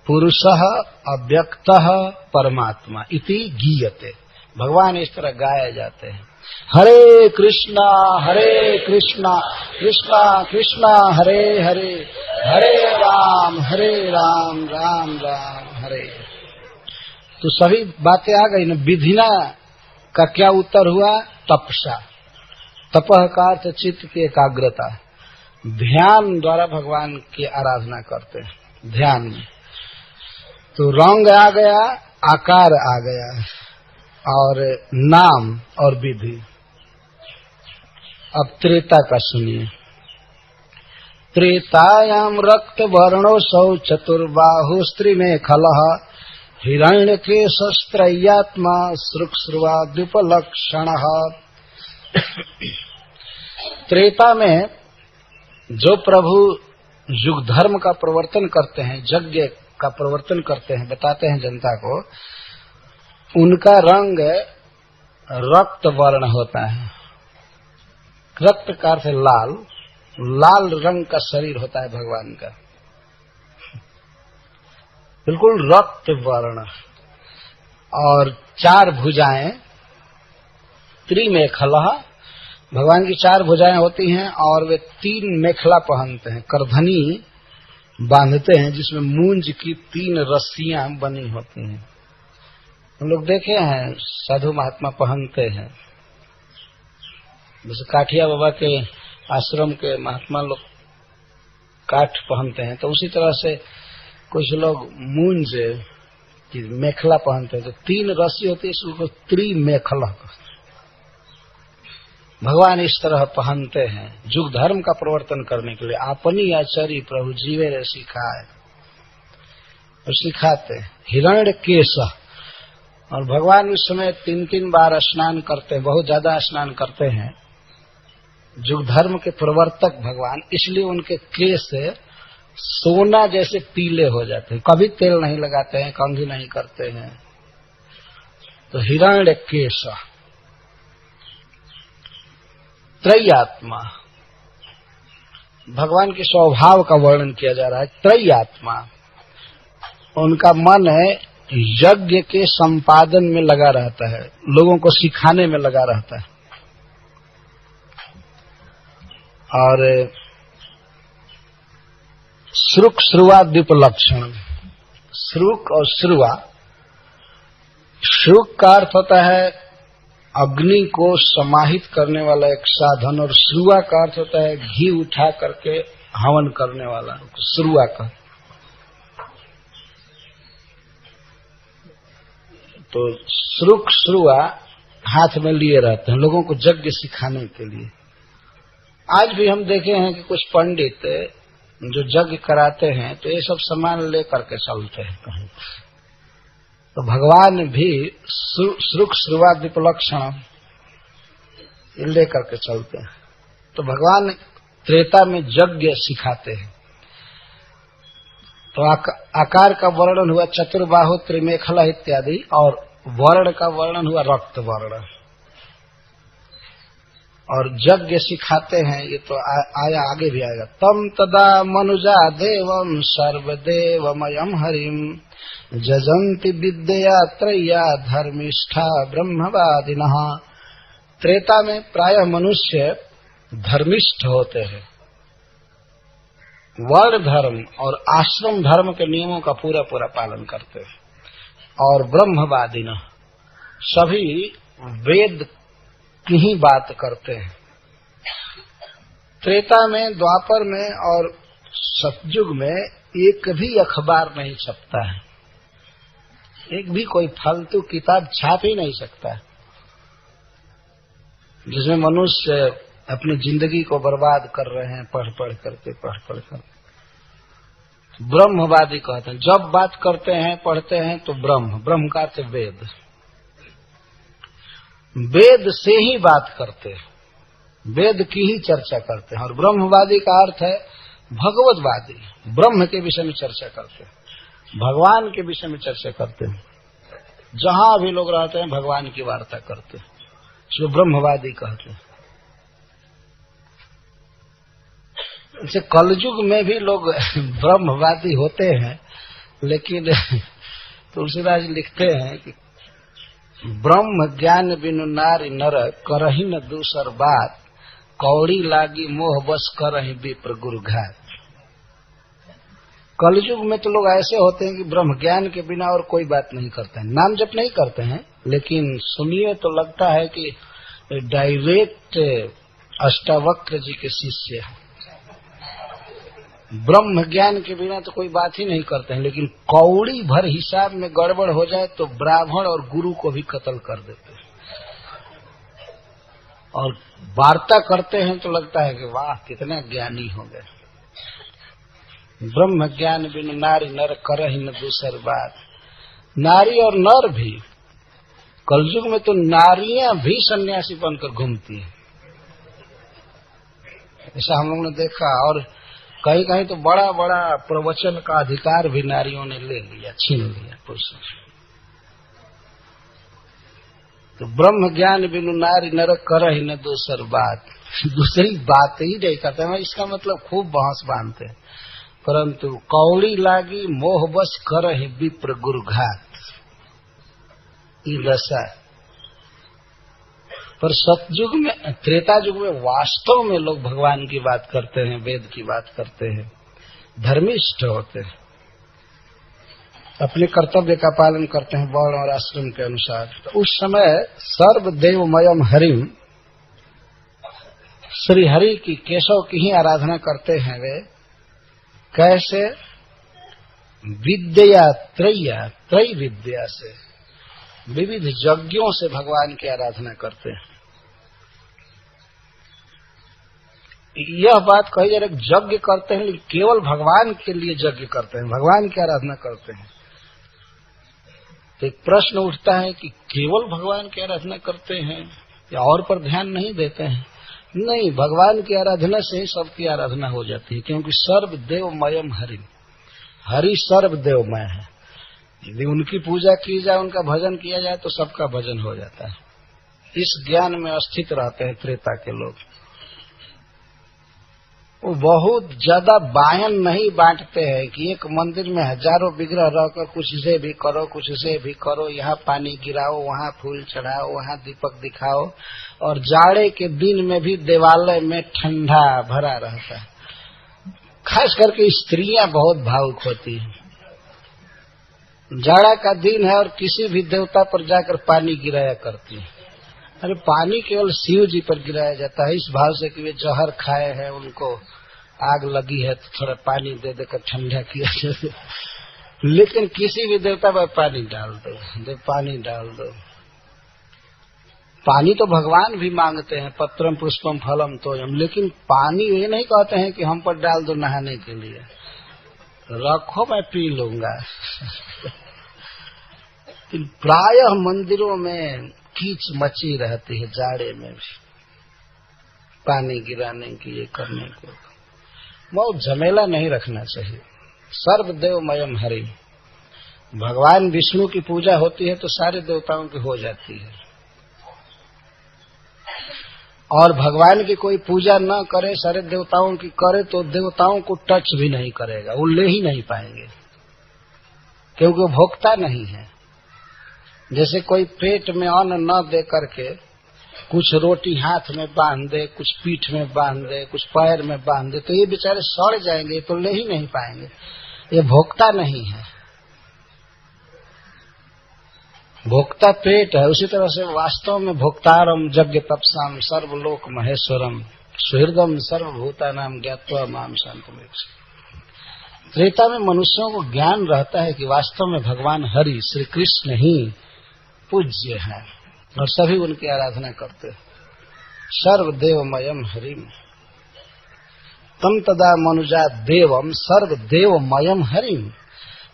[SPEAKER 1] पुरुषः अव्यक्तः परमात्मा इति गीयते। भगवान इस तरह गाए जाते हैं। हरे कृष्णा कृष्णा कृष्णा हरे हरे, हरे राम राम राम हरे। तो सभी बातें आ गई ना। विधिना का क्या उत्तर हुआ? तपसा। तपह का अर्थ चित्त की एकाग्रता। ध्यान द्वारा भगवान की आराधना करते हैं। ध्यान में तो रंग आ गया, आकार आ गया, और नाम और विधि। अब त्रेता का सुनिए। त्रेतायाम रक्त वर्णोऽसौ चतुर्बाहु स्त्रीमेखलः हिरण्यकेशस्त्रय्यात्मा श्रुक्श्रुवाद्युपलक्षणः। त्रेता में जो प्रभु युग धर्म का प्रवर्तन करते हैं, यज्ञ का प्रवर्तन करते हैं, बताते हैं जनता को, उनका रंग रक्त वर्ण होता है। रक्त का अर्थ लाल, लाल रंग का शरीर होता है भगवान का, बिल्कुल रक्त वर्ण। और 4 भुजाएं, त्रिमेखला, भगवान की 4 भुजाएं होती हैं, और वे 3 मेखला पहनते हैं, करधनी बांधते हैं, जिसमें मूंज की 3 रस्सियां बनी होती हैं। हम लोग देखे हैं साधु महात्मा पहनते हैं, जैसे काठिया बाबा के आश्रम के महात्मा लोग काठ पहनते हैं, तो उसी तरह से कुछ लोग मूंज की मेखला पहनते हैं। तो 3 रस्सी होती है, इसको त्रिमेखला कहते हैं। भगवान इस तरह पहनते हैं युग धर्म का प्रवर्तन करने के लिए। अपनी आचार्य प्रभु जीवे रे सिखाए, और सिखाते। हिरण्यकेश, और भगवान उस समय 3-3 बार स्नान करते हैं, बहुत ज्यादा स्नान करते हैं। युग धर्म के प्रवर्तक भगवान, इसलिए उनके केश सोना जैसे पीले हो जाते हैं। कभी तेल नहीं लगाते हैं, कंघी नहीं करते हैं। तो हिरण्यकेश। त्रय्यात्मा, भगवान के स्वभाव का वर्णन किया जा रहा है। त्रय्यात्मा, उनका मन है यज्ञ के संपादन में लगा रहता है, लोगों को सिखाने में लगा रहता है। और श्रुक श्रुवाद्युपलक्षण, श्रुक और श्रुवा, श्रुक का अर्थ होता है अग्नि को समाहित करने वाला एक साधन, और श्रुवा का अर्थ होता है घी उठा करके हवन करने वाला, श्रुआ का। तो श्रुआ हाथ में लिए रहते हैं लोगों को यज्ञ सिखाने के लिए। आज भी हम देखे हैं कि कुछ पंडित जो यज्ञ कराते हैं तो ये सब सामान लेकर के चलते हैं कहीं। तो भगवान भी श्रुआ विपलक्षण लेकर के चलते हैं। तो भगवान त्रेता में यज्ञ सिखाते हैं। तो आकार का वर्णन हुआ चतुर्बाहु त्रिमेखला इत्यादि, और वर्ण का वर्णन हुआ रक्त वर्ण। और यज्ञ सिखाते हैं, ये तो आया आगे भी आएगा। तम तदा मनुजा देवम सर्वदेवमयम हरिम जजंति विद्या त्रय्या धर्मिष्ठा ब्रह्मवादिनः। त्रेता में प्रायः मनुष्य धर्मिष्ठ होते हैं, वर्ण धर्म और आश्रम धर्म के नियमों का पूरा पूरा पालन करते हैं, और ब्रह्मवादिनः सभी वेद की ही बात करते हैं। त्रेता में, द्वापर में और सतयुग में एक भी अखबार नहीं छपता है, एक भी कोई फालतू किताब छाप ही नहीं सकता है जिसमें मनुष्य अपनी जिंदगी को बर्बाद कर रहे हैं पढ़ पढ़ करके। ब्रह्मवादी कहते हैं, जब बात करते हैं पढ़ते हैं तो ब्रह्म का अर्थ वेद, वेद से ही बात करते हैं, वेद की ही चर्चा करते हैं। और ब्रह्मवादी का अर्थ है भगवतवादी, ब्रह्म के विषय में चर्चा करते हैं, भगवान के विषय में चर्चा करते हैं। जहां भी लोग रहते हैं भगवान की वार्ता करते हैं, इसको ब्रह्मवादी कहते हैं। जैसे कलयुग में भी लोग ब्रह्मवादी होते हैं, लेकिन तुलसीदास लिखते हैं कि ब्रह्म ज्ञान बिनु नारी नर करही न दूसर बात, कौड़ी लागी मोह बस करही विप्र गुरु घात। कलयुग में तो लोग ऐसे होते हैं कि ब्रह्म ज्ञान के बिना और कोई बात नहीं करते हैं, नाम जप नहीं करते हैं, लेकिन सुनिए तो लगता है कि डायरेक्ट अष्टावक्र जी के शिष्य हैं। ब्रह्म ज्ञान के बिना तो कोई बात ही नहीं करते हैं, लेकिन कौड़ी भर हिसाब में गड़बड़ हो जाए तो ब्राह्मण और गुरु को भी कत्ल कर देते हैं। और वार्ता करते हैं तो लगता है कि वाह कितना ज्ञानी हो गए। ब्रह्म ज्ञान बिनु नारी नर करहि न दूसर बात। नारी और नर भी, कलयुग में तो नारियां भी सन्यासी बनकर घूमती हैं, ऐसा हम लोगों ने देखा। और कहीं कहीं तो बड़ा बड़ा प्रवचन का अधिकार भी नारियों ने ले लिया, छीन लिया पुरुषों से। तो ब्रह्म ज्ञान बिनु नारी नर करहि न दूसर बात, दूसरी बात ही नहीं करते। मैं इसका मतलब खूब बहस बांधते हैं, परंतु कौड़ी लागी मोह बस करहि विप्र गुरु घात, ये दशा। पर सतयुग में, त्रेता युग में वास्तव में लोग भगवान की बात करते हैं, वेद की बात करते हैं, धर्मिष्ठ होते हैं, अपने कर्तव्य का पालन करते हैं वर्ण और आश्रम के अनुसार। तो उस समय सर्वदेवमयम हरिम, श्री हरि की, केशव की ही आराधना करते हैं वे। कैसे? विद्या त्रय्या, त्रय विद्या से, विविध यज्ञों से भगवान की आराधना करते हैं। यह बात कही जा रही, यज्ञ करते हैं लेकिन केवल भगवान के लिए यज्ञ करते हैं, भगवान की आराधना करते हैं। तो एक प्रश्न उठता है कि केवल भगवान की आराधना करते हैं या और पर ध्यान नहीं देते हैं? नहीं, भगवान की आराधना से ही सबकी आराधना हो जाती है, क्योंकि सर्वदेवमयम हरि, हरि सर्वदेवमय है। यदि उनकी पूजा की जाए, उनका भजन किया जाए तो सबका भजन हो जाता है। इस ज्ञान में स्थित रहते हैं त्रेता के लोग। वो बहुत ज्यादा बायन नहीं बांटते हैं कि एक मंदिर में हजारों विग्रह रहकर कुछ से भी करो, कुछ से भी करो, यहाँ पानी गिराओ, वहाँ फूल चढ़ाओ, वहाँ दीपक दिखाओ। और जाड़े के दिन में भी देवालय में ठंडा भरा रहता है। खास करके स्त्रियां बहुत भावुक होती हैं। जाड़ा का दिन है और किसी भी देवता पर जाकर पानी गिराया करती है। अरे पानी केवल शिव जी पर गिराया जाता है, इस भाव से कि वे जहर खाए हैं, उनको आग लगी है तो थोड़ा पानी दे देकर ठंडा किया जाए, लेकिन किसी भी देवता पर पानी डाल दो, पानी डाल दो। पानी तो भगवान भी मांगते हैं, पत्रम पुष्पम फलम तोयम, लेकिन पानी ये नहीं कहते हैं कि हम पर डाल दो नहाने के लिए, रखो मैं पी लूंगा। प्रायः मंदिरों में कीच मची रहती है जाड़े में भी, पानी गिराने की, ये करने को बहुत झमेला नहीं रखना चाहिए। सर्वदेवमयम हरि, भगवान विष्णु की पूजा होती है तो सारे देवताओं की हो जाती है, और भगवान की कोई पूजा न करे, सारे देवताओं की करे तो देवताओं को टच भी नहीं करेगा, वो ले ही नहीं पाएंगे, क्योंकि वो भोक्ता नहीं है। जैसे कोई पेट में अन्न न दे करके कुछ रोटी हाथ में बांध दे, कुछ पीठ में बांध दे, कुछ पैर में बांध दे, तो ये बेचारे सड़ जाएंगे, तो ले ही नहीं पाएंगे, ये भोक्ता नहीं है। भोक्ता पेट है। उसी तरह से वास्तव में भोक्तारम यज्ञ तपसाम सर्वलोक महेश्वरम सुहृदम सर्वभूतानाम ज्ञात्वा माम शांतमेक्ष। त्रेता में मनुष्यों को ज्ञान रहता है कि वास्तव में भगवान हरि श्री कृष्ण ही पूज्य है और सभी उनकी आराधना करते हैं। सर्वदेवमयम हरिम तम तदा मनुजा देवम सर्वदेवमयम हरिम।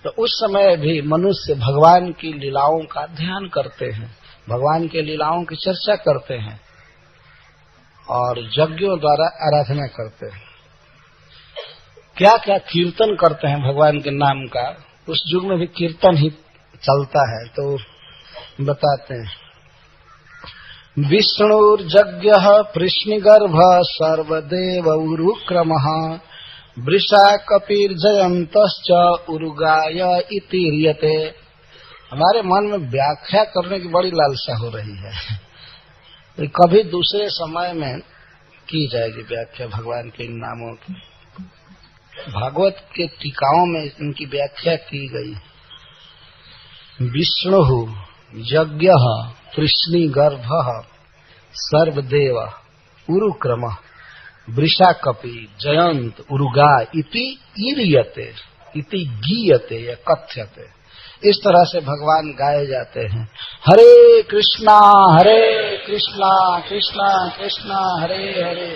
[SPEAKER 1] तो उस समय भी मनुष्य भगवान की लीलाओं का ध्यान करते हैं, भगवान की लीलाओं की चर्चा करते हैं और यज्ञों द्वारा आराधना करते हैं। क्या क्या कीर्तन करते हैं भगवान के नाम का, उस युग में भी कीर्तन ही चलता है। तो बताते हैं, विष्णुर्यज्ञ कृष्णगर्भ सर्वदेव उरुक्रमः वृषा कपिर्जयन्तश्च उरुगाय इति ह्रियते। हमारे मन में व्याख्या करने की बड़ी लालसा हो रही है, तो कभी दूसरे समय में की जाएगी व्याख्या भगवान के इन नामों की। भागवत के टीकाओं में इनकी व्याख्या की गई। विष्णु यज्ञ कृष्णगर्भ सर्वदेव उरुक्रम वृषा कपि जयंत उरुगा इति ईरियते इति गीयते या कथ्यते। इस तरह से भगवान गाए जाते हैं। हरे कृष्णा कृष्णा कृष्णा हरे हरे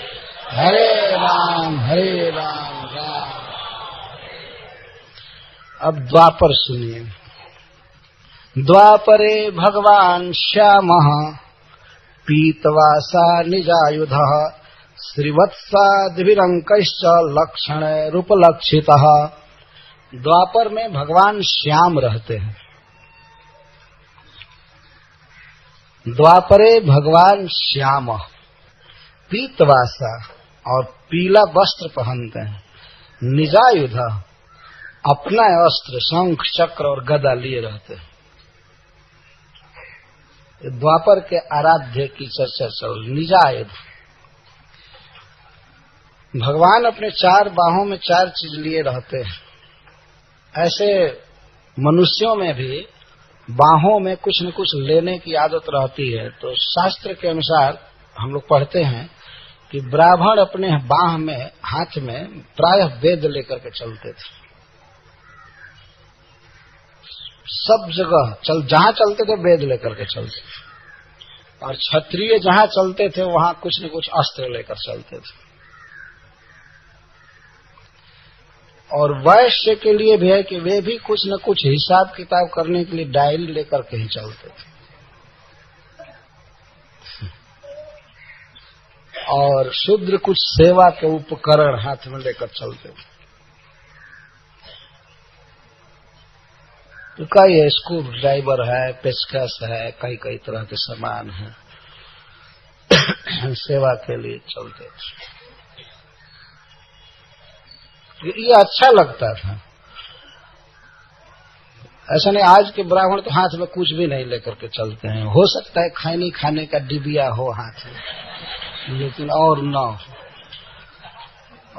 [SPEAKER 1] हरे राम राम। अब द्वापर सुनिए। द्वापरे भगवान श्यामः पीतवासा निजायुधः श्रीवत्सादिभिरंकश्च लक्षण रूपलक्षितः। द्वापर में भगवान श्याम रहते हैं। द्वापरे भगवान श्याम पीतवासा और पीला वस्त्र पहनते हैं। निजायुध अपना अस्त्र शंख चक्र और गदा लिए रहते हैं। द्वापर के आराध्य की चर्चा चल। निजायुध भगवान अपने चार बाहों में चार चीज लिए रहते हैं। ऐसे मनुष्यों में भी बाहों में कुछ न कुछ लेने की आदत रहती है। तो शास्त्र के अनुसार हम लोग पढ़ते हैं कि ब्राह्मण अपने बाह में हाथ में प्रायः वेद लेकर के चलते थे। सब जगह जहां चलते थे वेद लेकर के चलते थे, और क्षत्रिय जहां चलते थे वहां कुछ न कुछ अस्त्र लेकर चलते थे। और वैश्य के लिए भी है कि वे भी कुछ न कुछ हिसाब किताब करने के लिए डायरी लेकर के ही चलते थे। और शूद्र कुछ सेवा के उपकरण हाथ में लेकर चलते थे। तो कई स्क्रू ड्राइवर है, पेचकस है, कई तरह के सामान है, सेवा के लिए चलते थे। ये अच्छा लगता था। ऐसा नहीं आज के ब्राह्मण तो हाथ में कुछ भी नहीं लेकर के चलते हैं। हो सकता है खैनी खाने का डिबिया हो हाथ में, लेकिन और न हो।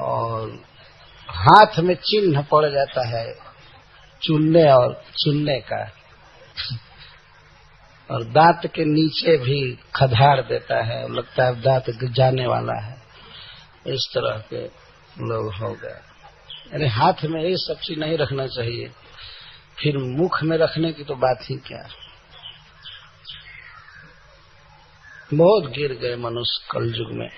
[SPEAKER 1] और हाथ में चिन्ह पड़ जाता है चुनने और चुनने का, और दांत के नीचे भी खदाड़ देता है, लगता है दांत जाने वाला है। इस तरह के लोग हो गया। अरे हाथ में ये सब चीज नहीं रखना चाहिए, फिर मुख में रखने की तो बात ही क्या। बहुत गिर गए मनुष्य कलयुग में।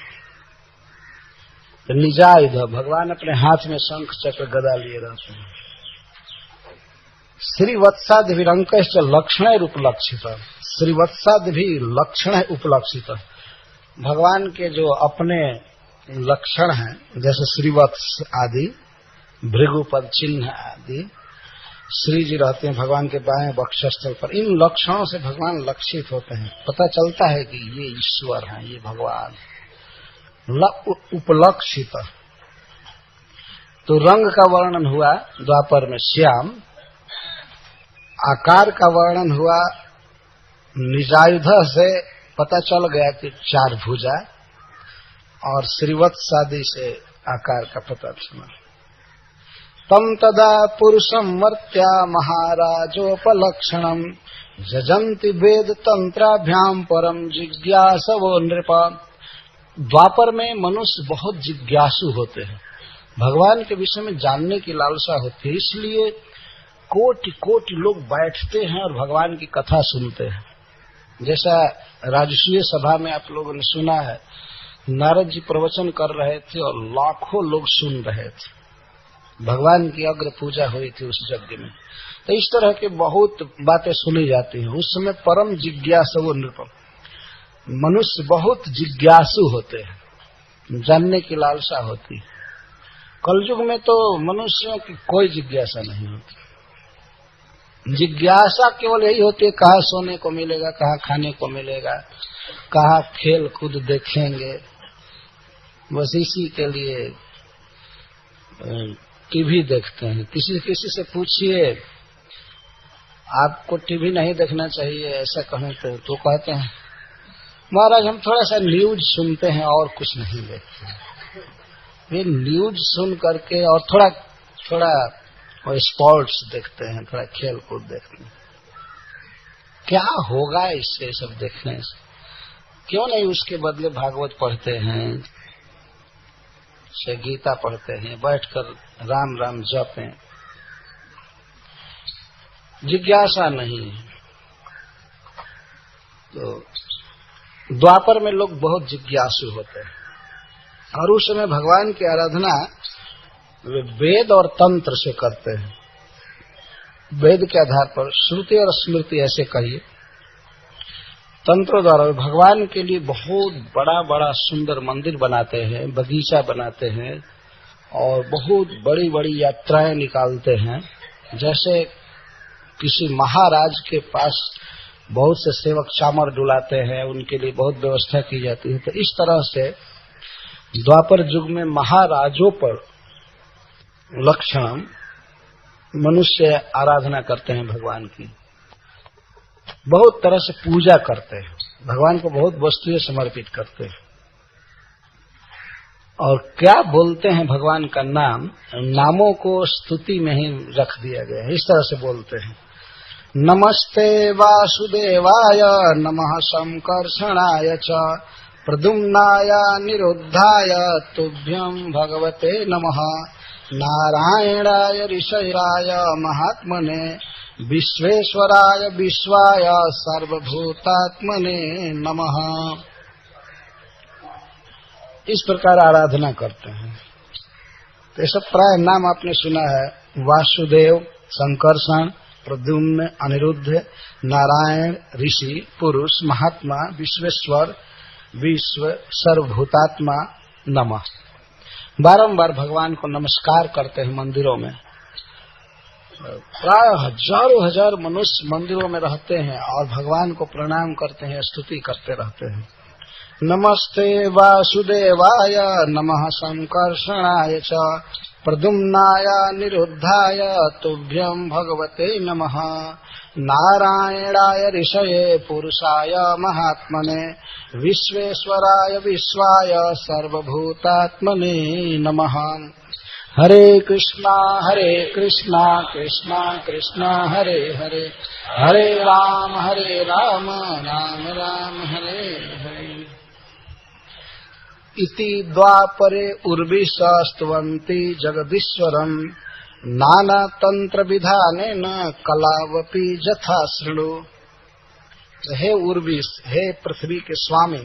[SPEAKER 1] निजायुध, भगवान अपने हाथ में शंख चक्र गदा लिए रहते हैं। श्रीवत्साद विरंकश्च लक्षण उपलक्षित, श्रीवत्साद भी लक्षण उपलक्षित। भगवान के जो अपने लक्षण हैं, जैसे श्रीवत्स आदि, भृगुपद चिन्ह आदि, श्री जी रहते हैं भगवान के बाएं वक्षस्थल पर। इन लक्षणों से भगवान लक्षित होते हैं, पता चलता है कि ये ईश्वर हैं, ये भगवान। उपलक्षित, तो रंग का वर्णन हुआ द्वापर में श्याम, आकार का वर्णन हुआ निजायुध से पता चल गया कि 4 भुजा, और श्रीवत्सादि से आकार का पता चला। तम तदा पुरुषम वर्त्या महाराजोपलक्षणम जजंति वेद तंत्राभ्याम परम जिज्ञासवो नृप। द्वापर में मनुष्य बहुत जिज्ञासु होते हैं, भगवान के विषय में जानने की लालसा होती है, इसलिए कोटि कोटि लोग बैठते हैं और भगवान की कथा सुनते हैं। जैसा राजसूय सभा में आप लोगों ने सुना है, नारद जी प्रवचन कर रहे थे और लाखों लोग सुन रहे थे, भगवान की अग्र पूजा हुई थी उस यज्ञ में। तो इस तरह के बहुत बातें सुनी जाती हैं। उस समय परम जिज्ञासु नृप, मनुष्य बहुत जिज्ञासु होते हैं, जानने की लालसा होती है। कलयुग में तो मनुष्यों की कोई जिज्ञासा नहीं होती। जिज्ञासा केवल यही होती है, कहाँ सोने को मिलेगा, कहाँ खाने को मिलेगा, कहाँ खेल कूद देखेंगे, बस इसी के लिए टीवी देखते हैं। किसी से पूछिए आपको टीवी नहीं देखना चाहिए ऐसा कहें तो कहते हैं महाराज हम थोड़ा सा न्यूज सुनते हैं और कुछ नहीं देखते। ये न्यूज सुन करके और थोड़ा और स्पोर्ट्स देखते हैं, थोड़ा खेल कूद देखते हैं, क्या होगा इससे सब देखने से? क्यों नहीं उसके बदले भागवत पढ़ते हैं, से गीता पढ़ते हैं, बैठकर राम राम जपें। जिज्ञासा नहीं है। तो द्वापर में लोग बहुत जिज्ञासु होते हैं और उस समय भगवान की आराधना वे वेद और तंत्र से करते हैं। वेद के आधार पर श्रुति और स्मृति ऐसे कहिए, तंत्र द्वारा भगवान के लिए बहुत बड़ा बड़ा सुंदर मंदिर बनाते हैं, बगीचा बनाते हैं और बहुत बड़ी बड़ी यात्राएं निकालते हैं। जैसे किसी महाराज के पास बहुत से सेवक चामर डुलाते हैं, उनके लिए बहुत व्यवस्था की जाती है। तो इस तरह से द्वापर युग में महाराजों पर लक्षण मनुष्य आराधना करते हैं भगवान की, बहुत तरह से पूजा करते हैं, भगवान को बहुत वस्तुएं समर्पित करते हैं। और क्या बोलते हैं भगवान का नाम, नामों को स्तुति में ही रख दिया गया है। इस तरह से बोलते हैं, नमस्ते वासुदेवाय नमः संकर्षणाय च प्रद्युम्नाय निरुद्धाय तुभ्यं भगवते नमः नारायणाय ऋषयाय महात्मने विश्वेश्वराय विश्वाय सर्वभूतात्मने नमः। इस प्रकार आराधना करते हैं। तो ये सब प्राय नाम आपने सुना है, वासुदेव, संकर्षण, प्रद्युम्न, अनिरुद्ध, नारायण, ऋषि, पुरुष, महात्मा, विश्वेश्वर, विश्व, सर्वभूतात्मा नमः। बारंबार भगवान को नमस्कार करते हैं मंदिरों में। प्राय हजारों हजार मनुष्य मंदिरों में रहते हैं और भगवान को प्रणाम करते हैं, स्तुति करते रहते हैं। नमस्ते वासुदेवाय नमः संकर्षणाय च प्रद्युम्नाय निरुद्धाय तुभ्यं भगवते नमः नारायणाय ऋषये पुरुषाय महात्मने विश्वेश्वराय विश्वाय सर्वभूतात्मने नमः। हरे कृष्णा कृष्णा कृष्णा हरे हरे, हरे राम राम राम हरे हरे। इति द्वापरे उर्विशस्तवन्ति जगदीश्वरम् नाना तंत्र विधानेन कलावपि यथा शृणु। हे उर्विश, हे पृथ्वी के स्वामी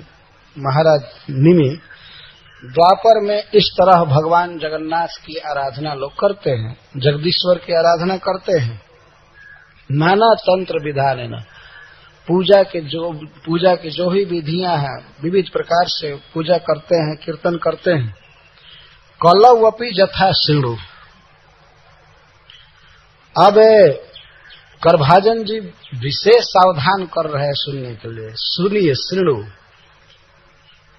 [SPEAKER 1] महाराज निमि, द्वापर में इस तरह भगवान जगन्नाथ की आराधना लोग करते हैं, जगदीश्वर की आराधना करते हैं। नाना तंत्र विधानेन, पूजा के जो ही विधियां हैं, विविध प्रकार से पूजा करते हैं, कीर्तन करते हैं। कलवपि यथा शृणु। अब करभाजन जी विशेष सावधान कर रहे हैं सुनने के लिए। सुनिए, शृणु।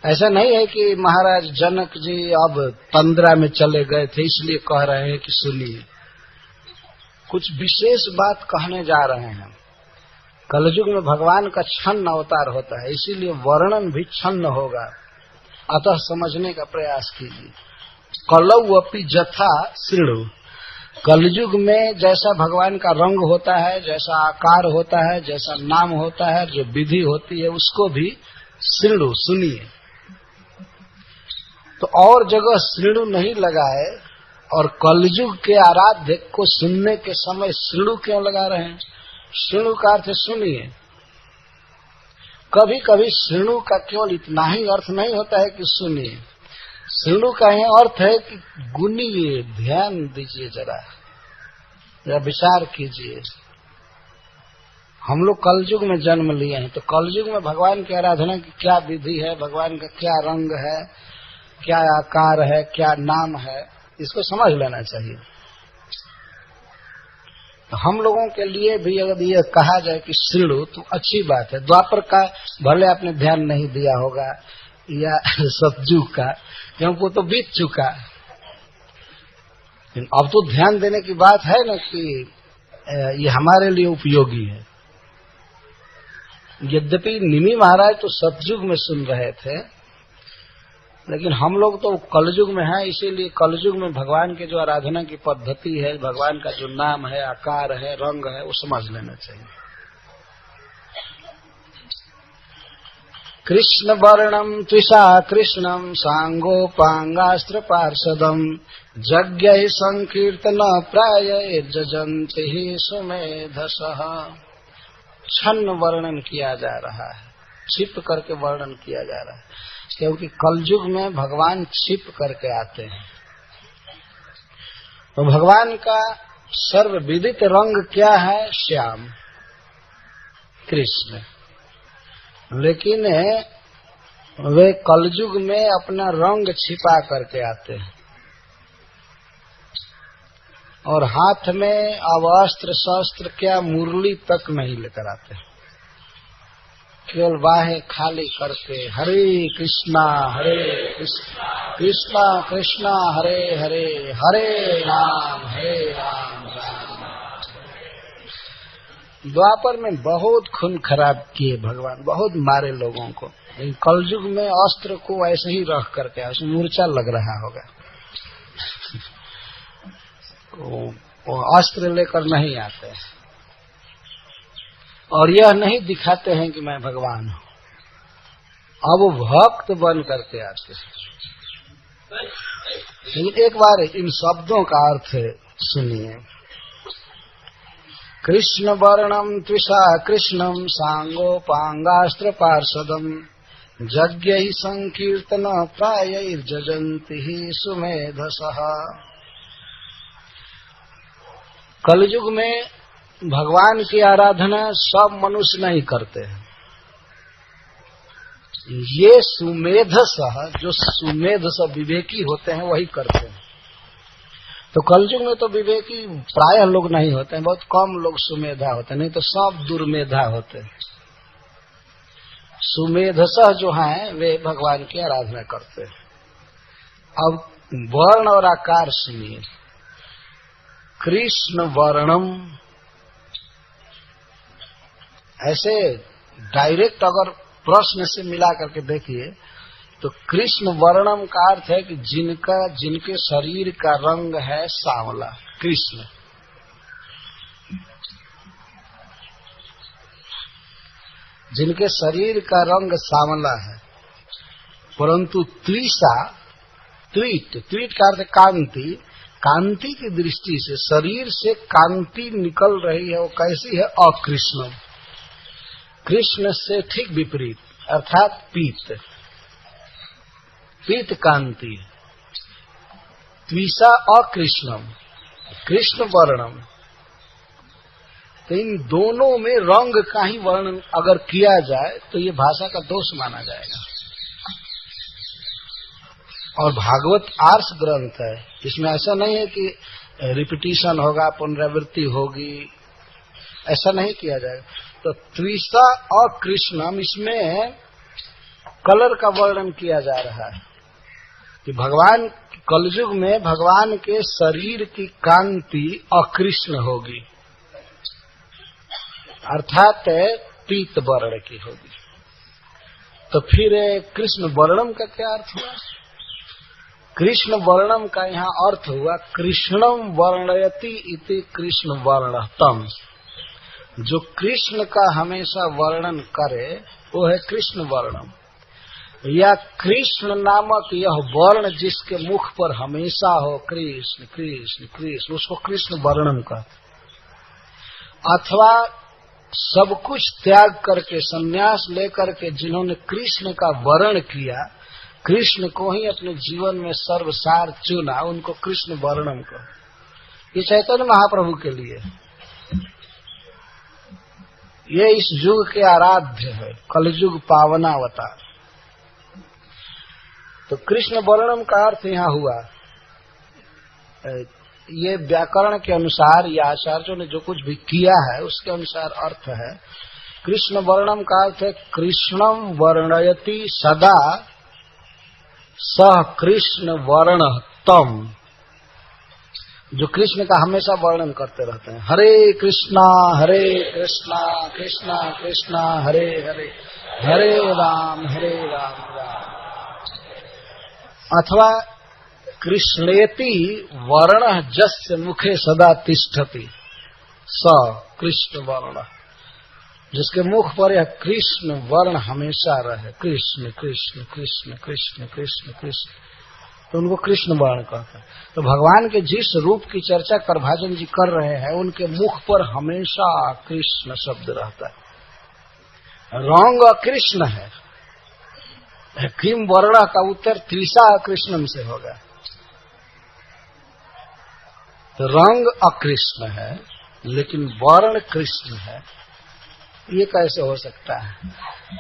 [SPEAKER 1] ऐसा नहीं है कि महाराज जनक जी अब तंद्रा में चले गए थे इसलिए कह रहे हैं कि सुनिए। कुछ विशेष बात कहने जा रहे हैं। कलयुग में भगवान का छन्न अवतार होता है, इसीलिए वर्णन भी छन्न होगा, अतः समझने का प्रयास कीजिए। कलौपि यथा शृणु। कलयुग में जैसा भगवान का रंग होता है, जैसा आकार होता है, जैसा नाम होता है, जो विधि होती है, उसको भी शृणु, सुनिए। तो और जगह शृणु नहीं लगाए और कलयुग के आराध्य को सुनने के समय शृणु क्यों लगा रहे हैं? शृणु का अर्थ सुनिए। कभी कभी शृणु का केवल इतना ही अर्थ नहीं होता है कि सुनिए। शृणु का यह अर्थ है कि गुनिए, ध्यान दीजिए, जरा विचार कीजिए। हम लोग कलयुग में जन्म लिए हैं, तो कलयुग में भगवान की आराधना की क्या विधि है, भगवान का क्या रंग है, क्या आकार है, क्या नाम है, इसको समझ लेना चाहिए। तो हम लोगों के लिए भी अगर ये कहा जाए कि शृणु, तो अच्छी बात है। द्वापर का भले आपने ध्यान नहीं दिया होगा या सतयुग का, क्योंकि वो तो बीत चुका। अब तो ध्यान देने की बात है ना कि ये हमारे लिए उपयोगी है। यद्यपि निमि महाराज तो सतयुग में सुन रहे थे, लेकिन हम लोग तो कलयुग में हैं, इसीलिए कलयुग में भगवान के जो आराधना की पद्धति है, भगवान का जो नाम है, आकार है, रंग है, वो समझ लेना चाहिए। कृष्ण वर्णम त्विषा कृष्णम सांगोपांगास्त्र पार्षदम यज्ञ संकीर्तन प्राय जजंति सुमेधसः। छन्न वर्णन किया जा रहा है, छिप करके वर्णन किया जा रहा है, क्योंकि कलयुग में भगवान छिप करके आते हैं। तो भगवान का सर्वविदित रंग क्या है? श्याम, कृष्ण। लेकिन वे कलयुग में अपना रंग छिपा करके आते हैं और हाथ में अब अस्त्र शस्त्र क्या मुरली तक नहीं लेकर आते, केवल बाहें खाली करके हरे कृष्णा कृष्णा कृष्णा हरे हरे, हरे राम राम राम। द्वापर में बहुत खून खराब किए भगवान, बहुत मारे लोगों को, लेकिन कलयुग में अस्त्र को ऐसे ही रख करके, उसमें मूर्छा लग रहा होगा, वो अस्त्र लेकर नहीं आते और यह नहीं दिखाते हैं कि मैं भगवान हूं। अब वो भक्त बन करके आते हैं। लेकिन एक बार इन शब्दों का अर्थ सुनिए। कृष्ण वर्णम त्विषा कृष्णम सांगोपांगास्त्र पार्षदम यज्ञ संकीर्तन प्राय जजंति सुमेधसः। कलयुग में भगवान की आराधना सब मनुष्य नहीं करते हैं, ये सुमेधस, जो सुमेधस विवेकी होते हैं वही करते हैं। तो कलयुग में तो विवेकी प्रायः लोग नहीं होते हैं, बहुत कम लोग सुमेधा होते हैं, नहीं तो सब दुर्मेधा होते हैं। सुमेधस जो हैं वे भगवान की आराधना करते हैं। अब वर्ण और आकार सुनिए। कृष्ण वर्णम, ऐसे डायरेक्ट अगर प्रश्न से मिला करके देखिए तो कृष्ण वर्णम का अर्थ है कि जिनके शरीर का रंग है सांवला, कृष्ण। जिनके शरीर का रंग सांवला है, परंतु त्रिसा, त्रिट, त्रिट का अर्थ कांति, कांति की दृष्टि से शरीर से कांति निकल रही है, वो कैसी है? अकृष्ण, कृष्ण से ठीक विपरीत, अर्थात पीत, पीत कांति। त्विषा अकृष्णम, कृष्ण वर्णम। तो इन दोनों में रंग का ही वर्णन अगर किया जाए तो ये भाषा का दोष माना जाएगा। और भागवत आर्ष ग्रंथ है, इसमें ऐसा नहीं है कि रिपीटिशन होगा, पुनरावृत्ति होगी, ऐसा नहीं किया जाएगा। तो त्रिषा और कृष्णम, इसमें कलर का वर्णन किया जा रहा है कि भगवान कलयुग में भगवान के शरीर की कांति अकृष्ण होगी, अर्थात पीत वर्ण की होगी। तो फिर कृष्ण वर्णम का क्या अर्थ हुआ? कृष्ण वर्णम का यहाँ अर्थ हुआ कृष्णम वर्णयति इति कृष्ण वर्णतम। जो कृष्ण का हमेशा वर्णन करे वो है कृष्ण वर्णम, या कृष्ण नामक यह वर्ण जिसके मुख पर हमेशा हो कृष्ण कृष्ण कृष्ण, उसको कृष्ण वर्णम कहते। अथवा सब कुछ त्याग करके, संन्यास लेकर के जिन्होंने कृष्ण का वर्ण किया, कृष्ण को ही अपने जीवन में सर्वसार चुना, उनको कृष्ण वर्णम कहो। ये चैतन्य महाप्रभु के लिए, ये इस युग के आराध्य है, कलयुग पावनावतार। तो कृष्ण वर्णम का अर्थ यहाँ हुआ, ये व्याकरण के अनुसार या आचार्यों ने जो कुछ भी किया है उसके अनुसार अर्थ है। कृष्ण वर्णम का अर्थ है कृष्णम वर्णयति सदा सह कृष्ण वर्ण तम, जो कृष्ण का हमेशा वर्णन करते रहते हैं। हरे कृष्णा कृष्णा कृष्णा हरे हरे, हरे राम राम। अथवा कृष्णेति वर्ण जस्य मुखे सदा तिष्ठति स कृष्ण वर्ण, जिसके मुख पर यह कृष्ण वर्ण हमेशा रहे, कृष्ण कृष्ण कृष्ण कृष्ण कृष्ण कृष्ण, तो उनको कृष्ण वर्ण कहते हैं। तो भगवान के जिस रूप की चर्चा करभाजन जी कर रहे हैं उनके मुख पर हमेशा कृष्ण शब्द रहता है। रंग कृष्ण है, किम वर्ण का उत्तर त्रिषा कृष्णम से होगा। तो रंग अकृष्ण है लेकिन वर्ण कृष्ण है, ये कैसे हो सकता है?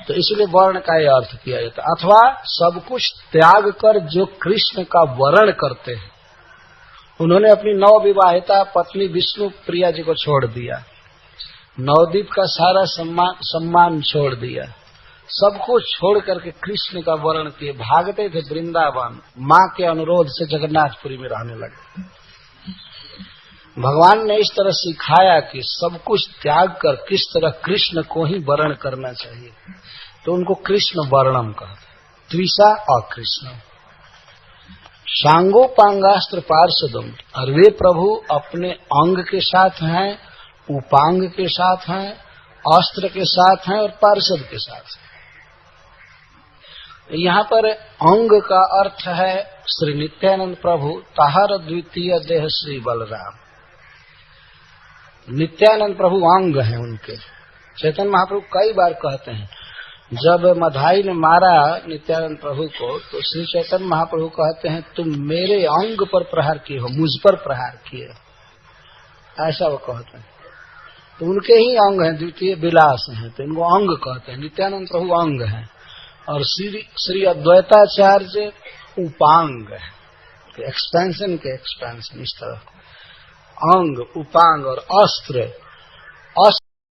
[SPEAKER 1] तो इसलिए वर्ण का यह अर्थ किया जाता है। अथवा सब कुछ त्याग कर जो कृष्ण का वर्ण करते हैं, उन्होंने अपनी नवविवाहिता पत्नी विष्णु प्रिया जी को छोड़ दिया, नवदीप का सारा सम्मान छोड़ दिया, सब कुछ छोड़ करके कृष्ण का वर्ण किए, भागते थे वृंदावन, माँ के अनुरोध से जगन्नाथपुरी में रहने लगे। भगवान ने इस तरह सिखाया कि सब कुछ त्याग कर किस तरह कृष्ण को ही वर्ण करना चाहिए, तो उनको कृष्ण वर्णम कहते। त्रिषा अकृष्णम सांगोपांगास्त्र पार्षदम, और वे प्रभु अपने अंग के साथ हैं, उपांग के साथ हैं, अस्त्र के साथ हैं और पार्षद के साथ हैं। यहाँ पर अंग का अर्थ है श्री नित्यानंद प्रभु, ताहर द्वितीय देह श्री बलराम। नित्यानंद प्रभु अंग हैं उनके। चैतन्य महाप्रभु कई बार कहते हैं, जब मधाई ने मारा नित्यानंद प्रभु को तो श्री चैतन्य महाप्रभु कहते हैं तुम मेरे अंग पर प्रहार किए हो, मुझ पर प्रहार किए, ऐसा वो कहते हैं। तो उनके ही अंग हैं, द्वितीय विलास हैं, तो इनको अंग कहते हैं। नित्यानंद प्रभु अंग हैं और श्री अद्वैताचार्य उपांग है, एक्सपेंशन के एक्सपेंशन, इस तरह अंग, उपांग और अस्त्र।